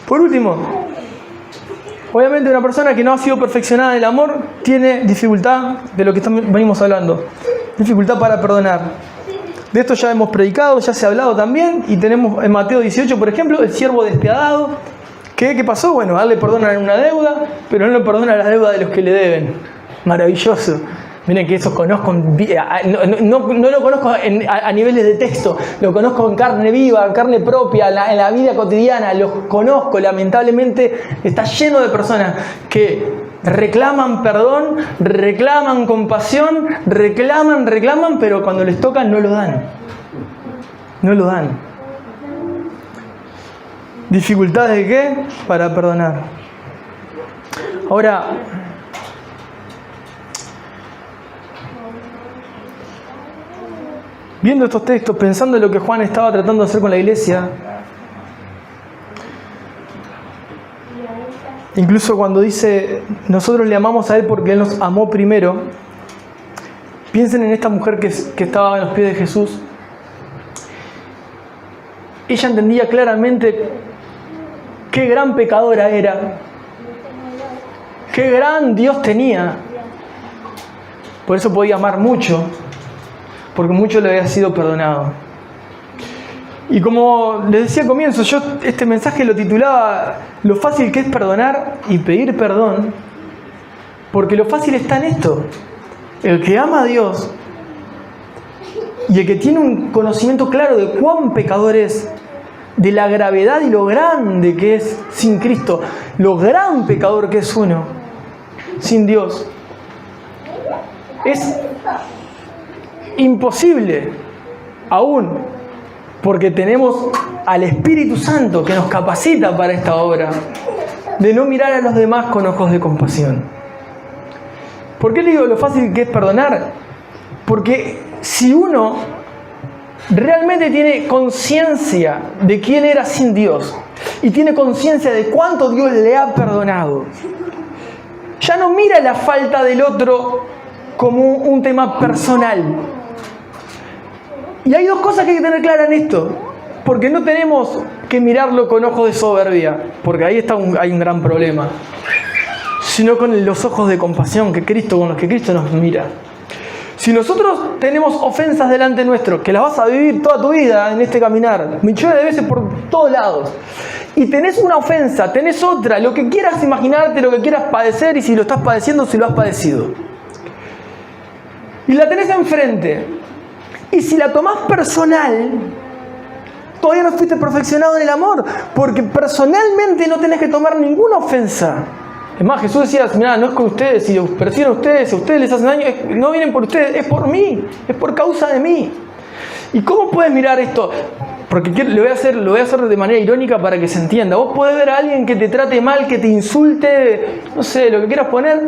Por último, obviamente una persona que no ha sido perfeccionada en el amor tiene dificultad de lo que venimos hablando. Dificultad para perdonar. De esto ya hemos predicado, ya se ha hablado también. Y tenemos en Mateo 18, por ejemplo, el siervo despiadado. ¿Qué pasó? Bueno, a él le perdonan una deuda, pero no le perdona la deuda de los que le deben. Maravilloso. Miren que eso conozco, no lo conozco a niveles de texto, lo conozco en carne viva, en carne propia, en la vida cotidiana, lo conozco. Lamentablemente está lleno de personas que reclaman perdón, reclaman compasión, reclaman, pero cuando les tocan no lo dan. No lo dan. ¿Dificultades de qué? Para perdonar. Ahora, viendo estos textos, pensando en lo que Juan estaba tratando de hacer con la iglesia, incluso cuando dice, nosotros le amamos a Él porque Él nos amó primero, piensen en esta mujer que estaba a los pies de Jesús. Ella entendía claramente qué gran pecadora era, qué gran Dios tenía. Por eso podía amar mucho, porque mucho le había sido perdonado. Y como les decía al comienzo, yo este mensaje lo titulaba lo fácil que es perdonar y pedir perdón, porque lo fácil está en esto. El que ama a Dios y el que tiene un conocimiento claro de cuán pecador es, de la gravedad y lo grande que es sin Cristo, lo gran pecador que es uno sin Dios, es imposible aún, porque tenemos al Espíritu Santo que nos capacita para esta obra, de no mirar a los demás con ojos de compasión. ¿Por qué le digo lo fácil que es perdonar? Porque si uno realmente tiene conciencia de quién era sin Dios y tiene conciencia de cuánto Dios le ha perdonado, ya no mira la falta del otro como un tema personal. Y hay dos cosas que hay que tener claras en esto, porque no tenemos que mirarlo con ojos de soberbia, porque ahí hay un gran problema, sino con los ojos de compasión con los que Cristo nos mira. Si nosotros tenemos ofensas delante nuestro, que las vas a vivir toda tu vida en este caminar, millones de veces por todos lados, y tenés una ofensa, tenés otra, lo que quieras imaginarte, lo que quieras padecer, y si lo estás padeciendo, si lo has padecido, y la tenés enfrente, y si la tomás personal, todavía no fuiste perfeccionado en el amor, porque personalmente no tenés que tomar ninguna ofensa. Es más, Jesús decía, mirá, no es con ustedes, si los persiguen a ustedes, si a ustedes les hacen daño, no vienen por ustedes, es por mí, es por causa de mí. ¿Y cómo puedes mirar esto? Porque lo voy a hacer de manera irónica para que se entienda. Vos podés ver a alguien que te trate mal, que te insulte, no sé, lo que quieras poner,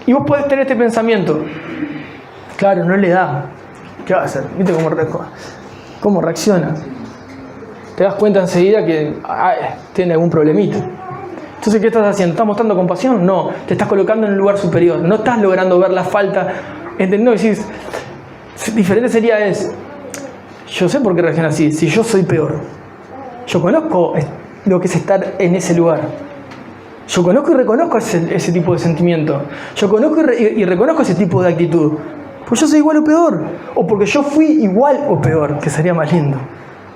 y vos podés tener este pensamiento. Claro, no le da. ¿Qué va a hacer? ¿Viste cómo reacciona? Te das cuenta enseguida que tiene algún problemita. Entonces, ¿qué estás haciendo? ¿Estás mostrando compasión? No, te estás colocando en un lugar superior. No estás logrando ver la falta. ¿Entendiendo? Decís, diferente sería yo sé por qué reacciona así. Si yo soy peor, yo conozco lo que es estar en ese lugar. Yo conozco y reconozco ese tipo de sentimiento. Yo conozco y reconozco ese tipo de actitud. Pues yo soy igual o peor. O porque yo fui igual o peor, que sería más lindo.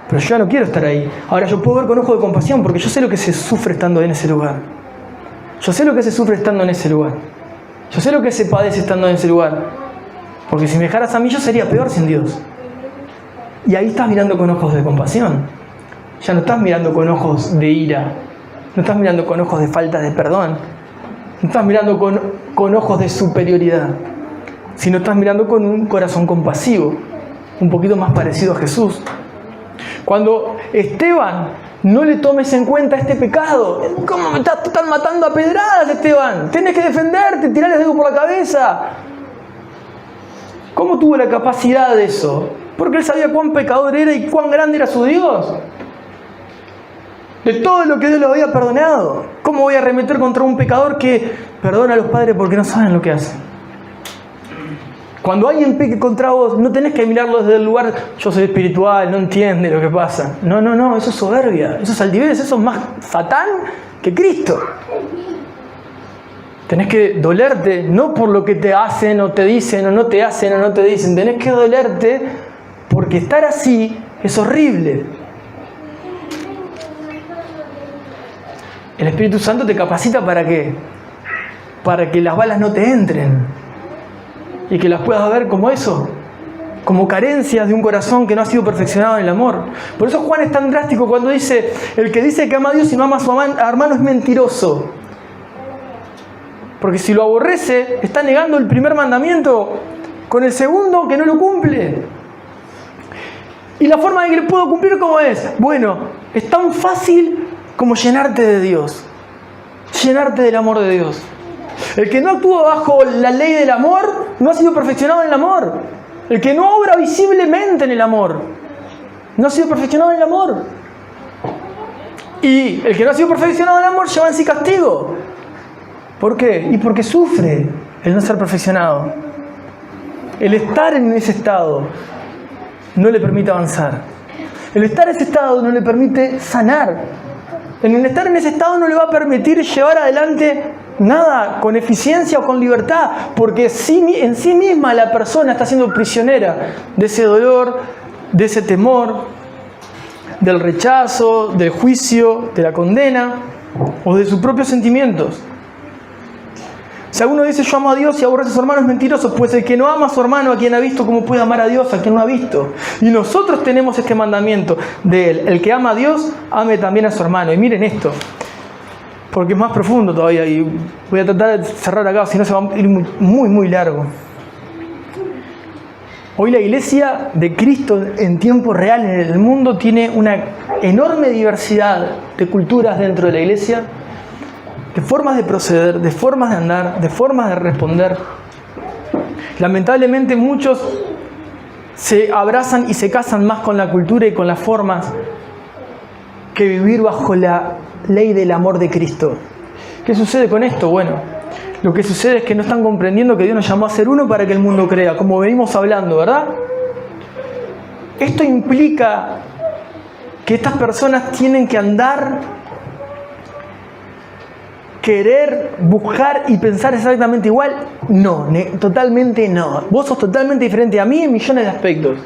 Pero yo ya no quiero estar ahí. Ahora yo puedo ver con ojo de compasión porque yo sé lo que se sufre estando en ese lugar. Yo sé lo que se sufre estando en ese lugar. Yo sé lo que se padece estando en ese lugar. Porque si me dejaras a mí, yo sería peor sin Dios. Y ahí estás mirando con ojos de compasión. Ya no estás mirando con ojos de ira. No estás mirando con ojos de falta de perdón. No estás mirando con ojos de superioridad. Sino estás mirando con un corazón compasivo. Un poquito más parecido a Jesús. Cuando Esteban, no le tomes en cuenta este pecado. ¿Cómo me están matando a pedradas, Esteban? Tienes que defenderte, tirarles algo por la cabeza. ¿Cómo tuvo la capacidad de eso? Porque él sabía cuán pecador era y cuán grande era su Dios. De todo lo que Dios le había perdonado. ¿Cómo voy a arremeter contra un pecador que perdona a los padres porque no saben lo que hacen? Cuando alguien peque contra vos, no tenés que mirarlo desde el lugar, yo soy espiritual, no entiende lo que pasa. No, eso es soberbia, eso es altivez, eso es más Satán que Cristo. Tenés que dolerte, no por lo que te hacen o te dicen o no te hacen o no te dicen. Tenés que dolerte porque estar así es horrible. El Espíritu Santo te capacita ¿para qué? Para que las balas no te entren. Y que las puedas ver como eso, como carencias de un corazón que no ha sido perfeccionado en el amor. Por eso Juan es tan drástico cuando dice, el que dice que ama a Dios y no ama a su hermano es mentiroso. Porque si lo aborrece, está negando el primer mandamiento con el segundo que no lo cumple. Y la forma de que lo puedo cumplir, ¿cómo es? Bueno, es tan fácil como llenarte de Dios. Llenarte del amor de Dios. El que no actúa bajo la ley del amor no ha sido perfeccionado en el amor. El que no obra visiblemente en el amor no ha sido perfeccionado en el amor. Y el que no ha sido perfeccionado en el amor lleva en sí castigo. ¿Por qué? Y porque sufre el no ser perfeccionado. El estar en ese estado no le permite avanzar. El estar en ese estado no le permite sanar. El estar en ese estado no le va a permitir llevar adelante nada con eficiencia o con libertad, porque en sí misma la persona está siendo prisionera de ese dolor, de ese temor, del rechazo, del juicio, de la condena o de sus propios sentimientos. Si alguno dice yo amo a Dios y aborrece a su hermano es mentiroso, pues el que no ama a su hermano, a quien ha visto, ¿cómo puede amar a Dios a quien no ha visto? Y nosotros tenemos este mandamiento de él, el que ama a Dios, ame también a su hermano. Y miren esto, porque es más profundo todavía y voy a tratar de cerrar acá, si no se va a ir muy largo. Hoy la iglesia de Cristo en tiempo real en el mundo tiene una enorme diversidad de culturas dentro de la iglesia, de formas de proceder, de formas de andar, de formas de responder. Lamentablemente muchos se abrazan y se casan más con la cultura y con las formas que vivir bajo la ley del amor de Cristo. ¿Qué sucede con esto? Bueno, lo que sucede es que no están comprendiendo que Dios nos llamó a ser uno para que el mundo crea, como venimos hablando, ¿verdad? Esto implica que estas personas tienen que andar, querer, buscar y pensar exactamente igual. No, totalmente no. Vos sos totalmente diferente a mí en millones de aspectos.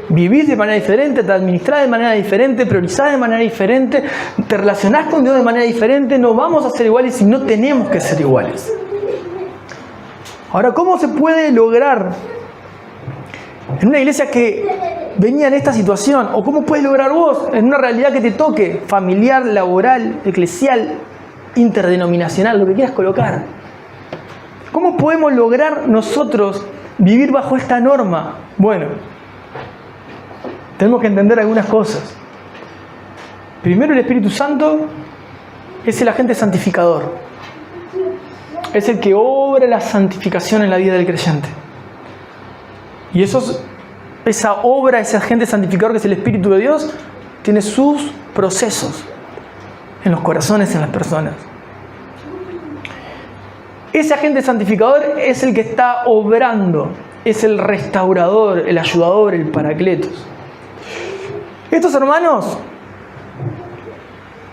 Vivís de manera diferente, te administrás de manera diferente, priorizás de manera diferente, te relacionás con Dios de manera diferente. No vamos a ser iguales y no tenemos que ser iguales. Ahora, ¿cómo se puede lograr en una iglesia que venía en esta situación? ¿O cómo puedes lograr vos en una realidad que te toque? Familiar, laboral, eclesial, interdenominacional, lo que quieras colocar. ¿Cómo podemos lograr nosotros vivir bajo esta norma? Bueno, tenemos que entender algunas cosas. Primero, el Espíritu Santo es el agente santificador. Es el que obra la santificación en la vida del creyente. Y esa obra, ese agente santificador que es el Espíritu de Dios, tiene sus procesos en los corazones, en las personas. Ese agente santificador es el que está obrando, es el restaurador, el ayudador, el paracletos. Estos hermanos,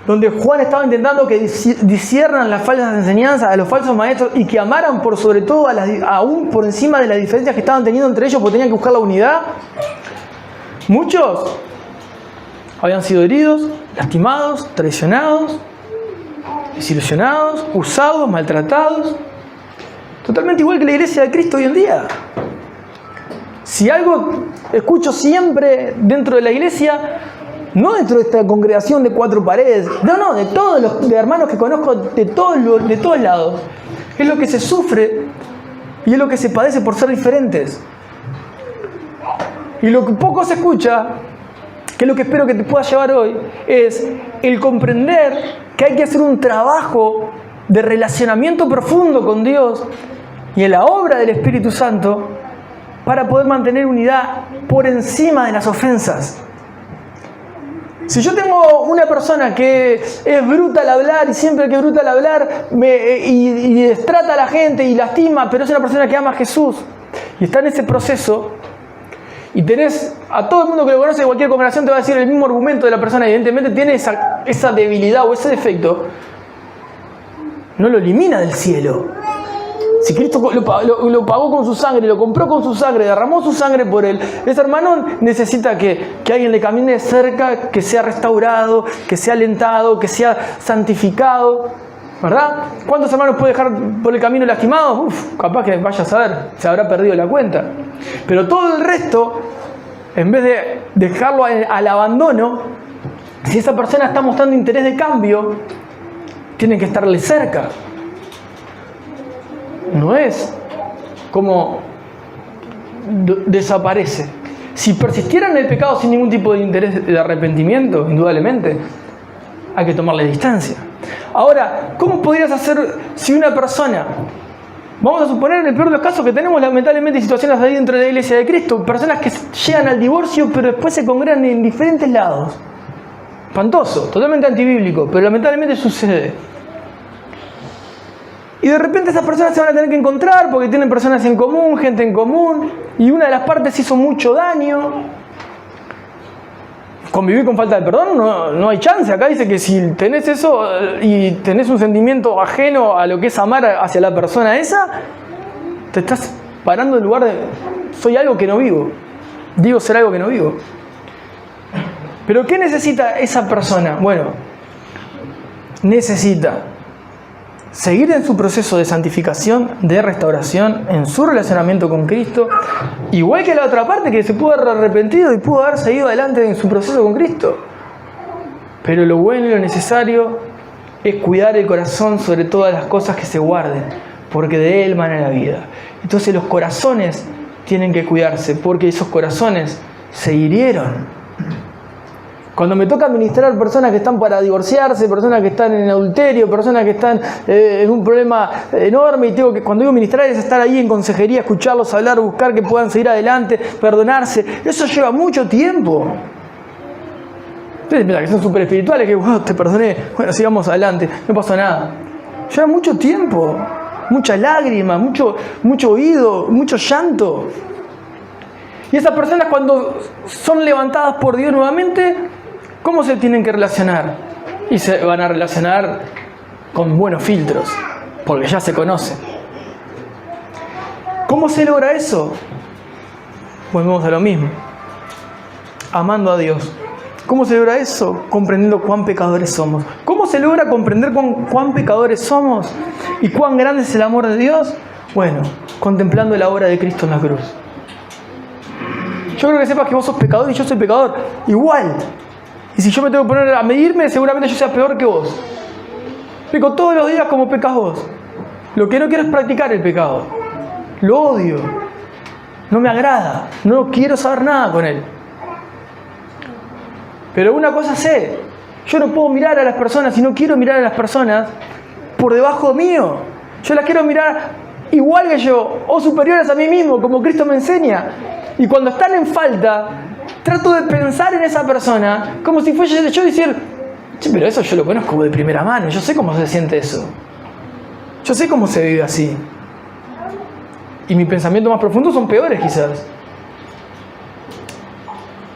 donde Juan estaba intentando que disciernan las falsas enseñanzas a los falsos maestros y que amaran por sobre todo aún por encima de las diferencias que estaban teniendo entre ellos porque tenían que buscar la unidad, muchos habían sido heridos, lastimados, traicionados, desilusionados, usados, maltratados, totalmente igual que la iglesia de Cristo hoy en día. Si algo escucho siempre dentro de la iglesia, no dentro de esta congregación de 4 paredes, no, de todos los hermanos que conozco de todos lados, es lo que se sufre y es lo que se padece por ser diferentes. Y lo que poco se escucha, que es lo que espero que te pueda llevar hoy, es el comprender que hay que hacer un trabajo de relacionamiento profundo con Dios y en la obra del Espíritu Santo para poder mantener unidad por encima de las ofensas. Si yo tengo una persona que es bruta al hablar y siempre que es bruta al hablar y destrata a la gente y lastima, pero es una persona que ama a Jesús y está en ese proceso, y tenés a todo el mundo que lo conoce de cualquier congregación te va a decir el mismo argumento de la persona, evidentemente tiene esa debilidad o ese defecto, no lo elimina del cielo. Si Cristo lo pagó con su sangre, lo compró con su sangre, derramó su sangre por él, ese hermano necesita que alguien le camine de cerca, que sea restaurado, que sea alentado, que sea santificado, ¿verdad? ¿Cuántos hermanos puede dejar por el camino lastimados? Capaz que vaya a saber, se habrá perdido la cuenta. Pero todo el resto, en vez de dejarlo al abandono, si esa persona está mostrando interés de cambio, tienen que estarle cerca. No es como desaparece. Si persistieran en el pecado sin ningún tipo de interés de arrepentimiento, indudablemente, hay que tomarle distancia. Ahora, ¿cómo podrías hacer si una persona, vamos a suponer en el peor de los casos que tenemos lamentablemente situaciones ahí dentro de la iglesia de Cristo, personas que llegan al divorcio pero después se congregan en diferentes lados? Espantoso, totalmente antibíblico, pero lamentablemente sucede. Y de repente esas personas se van a tener que encontrar porque tienen personas en común, gente en común, y una de las partes hizo mucho daño. Convivir con falta de perdón no hay chance. Acá dice que si tenés eso y tenés un sentimiento ajeno a lo que es amar hacia la persona esa, te estás parando en lugar de soy algo que no vivo. Digo ser algo que no vivo. Pero ¿qué necesita esa persona? Bueno, necesita seguir en su proceso de santificación, de restauración, en su relacionamiento con Cristo, igual que la otra parte que se pudo haber arrepentido y pudo haber seguido adelante en su proceso con Cristo. Pero lo bueno y lo necesario es cuidar el corazón sobre todas las cosas que se guarden, porque de él mana la vida. Entonces los corazones tienen que cuidarse, porque esos corazones se hirieron. Cuando me toca administrar personas que están para divorciarse, personas que están en adulterio, personas que están en un problema enorme, y tengo que, cuando digo ministrar, es estar ahí en consejería, escucharlos hablar, buscar que puedan seguir adelante, perdonarse. Eso lleva mucho tiempo. Ustedes piensan que son súper espirituales, que te perdoné, bueno, sigamos adelante, no pasó nada. Lleva mucho tiempo, mucha lágrima, mucho oído, mucho llanto. Y esas personas, cuando son levantadas por Dios nuevamente, ¿cómo se tienen que relacionar? Y se van a relacionar con buenos filtros, porque ya se conocen. ¿Cómo se logra eso? Volvemos a lo mismo. Amando a Dios. ¿Cómo se logra eso? Comprendiendo cuán pecadores somos. ¿Cómo se logra comprender cuán pecadores somos? ¿Y cuán grande es el amor de Dios? Bueno, contemplando la obra de Cristo en la cruz. yo creo que sepas que vos sos pecador y yo soy pecador. Igual. Y si yo me tengo que poner a medirme, seguramente yo sea peor que vos. Peco todos los días como pecas vos. Lo que no quiero es practicar el pecado. Lo odio. No me agrada. No quiero saber nada con él. Pero una cosa sé. Yo no puedo mirar a las personas y no quiero mirar a las personas por debajo mío. Yo las quiero mirar igual que yo o superiores a mí mismo, como Cristo me enseña. Y cuando están en falta, trato de pensar en esa persona como si fuese yo decir, che, pero eso yo lo conozco de primera mano, yo sé cómo se siente eso. Yo sé cómo se vive así. Y mis pensamientos más profundos son peores quizás.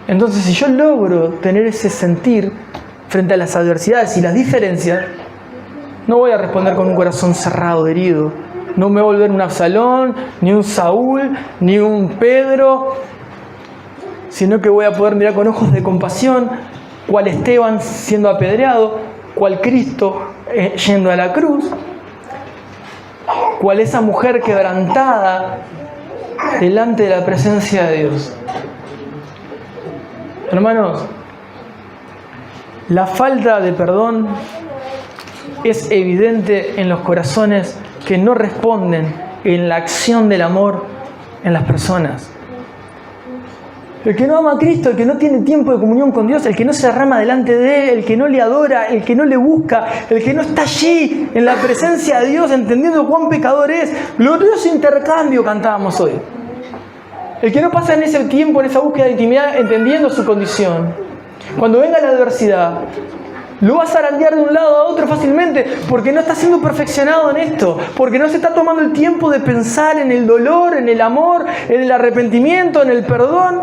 Entonces, si yo logro tener ese sentir frente a las adversidades y las diferencias, no voy a responder con un corazón cerrado, herido. No me voy a volver un Absalón, ni un Saúl, ni un Pedro, sino que voy a poder mirar con ojos de compasión, cual Esteban siendo apedreado, cual Cristo yendo a la cruz, cual esa mujer quebrantada delante de la presencia de Dios. Hermanos, la falta de perdón es evidente en los corazones que no responden en la acción del amor en las personas. El que no ama a Cristo, el que no tiene tiempo de comunión con Dios, el que no se derrama delante de Él, el que no le adora, el que no le busca, el que no está allí en la presencia de Dios entendiendo cuán pecador es. Glorioso intercambio cantábamos hoy. El que no pasa en ese tiempo, en esa búsqueda de intimidad, entendiendo su condición. Cuando venga la adversidad, lo va a zarandear de un lado a otro fácilmente porque no está siendo perfeccionado en esto, porque no se está tomando el tiempo de pensar en el dolor, en el amor, en el arrepentimiento, en el perdón,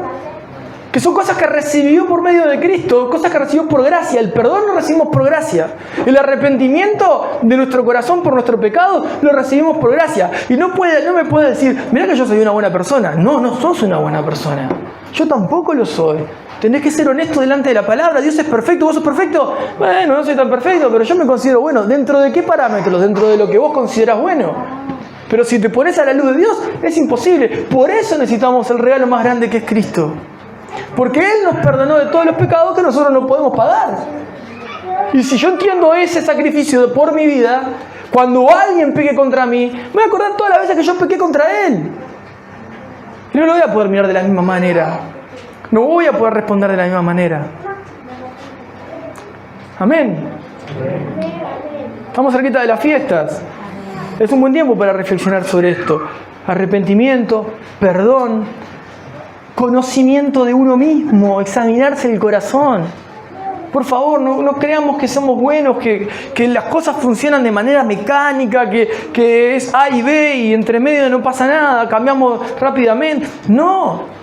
que son cosas que recibió por medio de Cristo, cosas que recibió por gracia. El perdón lo recibimos por gracia. El arrepentimiento de nuestro corazón por nuestro pecado lo recibimos por gracia. Y no me puede decir, mirá que yo soy una buena persona. No, no sos una buena persona. Yo tampoco lo soy. Tenés que ser honesto delante de la palabra. Dios es perfecto, vos sos perfecto. Bueno, no soy tan perfecto, pero yo me considero bueno. ¿Dentro de qué parámetros? Dentro de lo que vos considerás bueno. Pero si te pones a la luz de Dios, es imposible. Por eso necesitamos el regalo más grande que es Cristo. Porque Él nos perdonó de todos los pecados que nosotros no podemos pagar. Y si yo entiendo ese sacrificio por mi vida, cuando alguien peque contra mí, me voy a acordar todas las veces que yo pequé contra Él. Y no lo voy a poder mirar de la misma manera. No voy a poder responder de la misma manera. Amén. Estamos cerquita de las fiestas. Es un buen tiempo para reflexionar sobre esto. Arrepentimiento, perdón, conocimiento de uno mismo, examinarse el corazón. Por favor, no creamos que somos buenos, que las cosas funcionan de manera mecánica, que es A y B y entre medio no pasa nada, cambiamos rápidamente. No.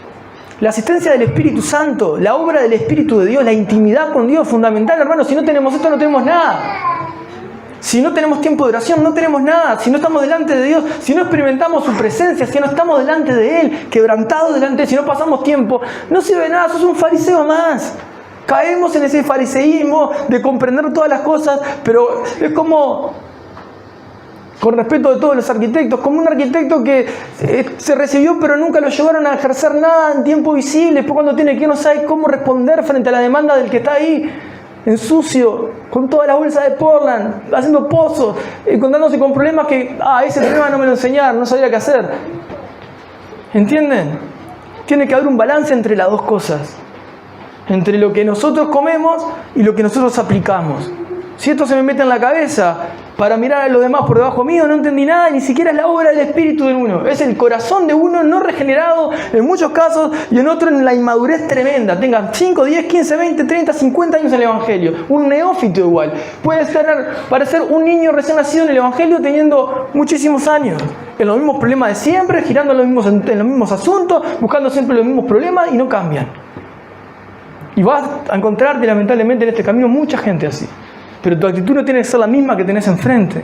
La asistencia del Espíritu Santo, la obra del Espíritu de Dios, la intimidad con Dios, fundamental, hermanos. Si no tenemos esto, no tenemos nada. Si no tenemos tiempo de oración, no tenemos nada. Si no estamos delante de Dios, si no experimentamos su presencia, si no estamos delante de Él, quebrantados delante de Él, si no pasamos tiempo, no sirve de nada, sos un fariseo más. Caemos en ese fariseísmo de comprender todas las cosas, pero es como, con respeto de todos los arquitectos, como un arquitecto que se recibió pero nunca lo llevaron a ejercer nada en tiempo visible. Después cuando tiene que ir no sabe cómo responder frente a la demanda del que está ahí, en sucio, con toda la bolsa de Portland, haciendo pozos, encontrándose con problemas que, ese problema no me lo enseñaron, no sabía qué hacer. ¿Entienden? Tiene que haber un balance entre las dos cosas. Entre lo que nosotros comemos y lo que nosotros aplicamos. Si esto se me mete en la cabeza para mirar a los demás por debajo mío, no entendí nada, y ni siquiera es la obra del Espíritu de uno. Es el corazón de uno no regenerado en muchos casos y en otros en la inmadurez tremenda. Tengan 5, 10, 15, 20, 30, 50 años en el Evangelio. Un neófito igual. Puede parecer un niño recién nacido en el Evangelio teniendo muchísimos años. En los mismos problemas de siempre, girando en los mismos asuntos, buscando siempre los mismos problemas y no cambian. Y vas a encontrarte lamentablemente en este camino mucha gente así. Pero tu actitud no tiene que ser la misma que tenés enfrente.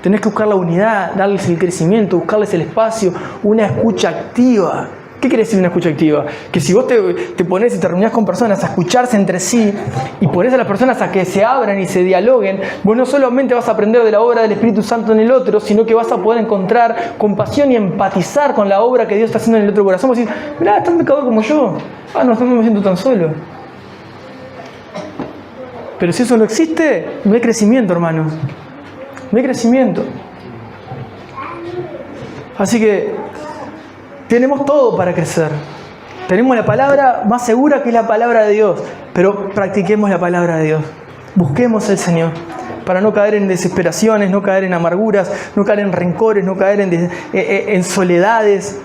Tenés que buscar la unidad, darles el crecimiento, buscarles el espacio, una escucha activa. ¿Qué quiere decir una escucha activa? Que si vos te pones y te reunís con personas a escucharse entre sí y pones a las personas a que se abran y se dialoguen, vos no solamente vas a aprender de la obra del Espíritu Santo en el otro, sino que vas a poder encontrar compasión y empatizar con la obra que Dios está haciendo en el otro corazón. Vos decís, mirá, tan pecador como yo. No me siento tan solo. Pero si eso no existe, no hay crecimiento, hermanos. No hay crecimiento. Así que tenemos todo para crecer. Tenemos la palabra más segura que es la palabra de Dios. Pero practiquemos la palabra de Dios. Busquemos al Señor para no caer en desesperaciones, no caer en amarguras, no caer en rencores, no caer en soledades.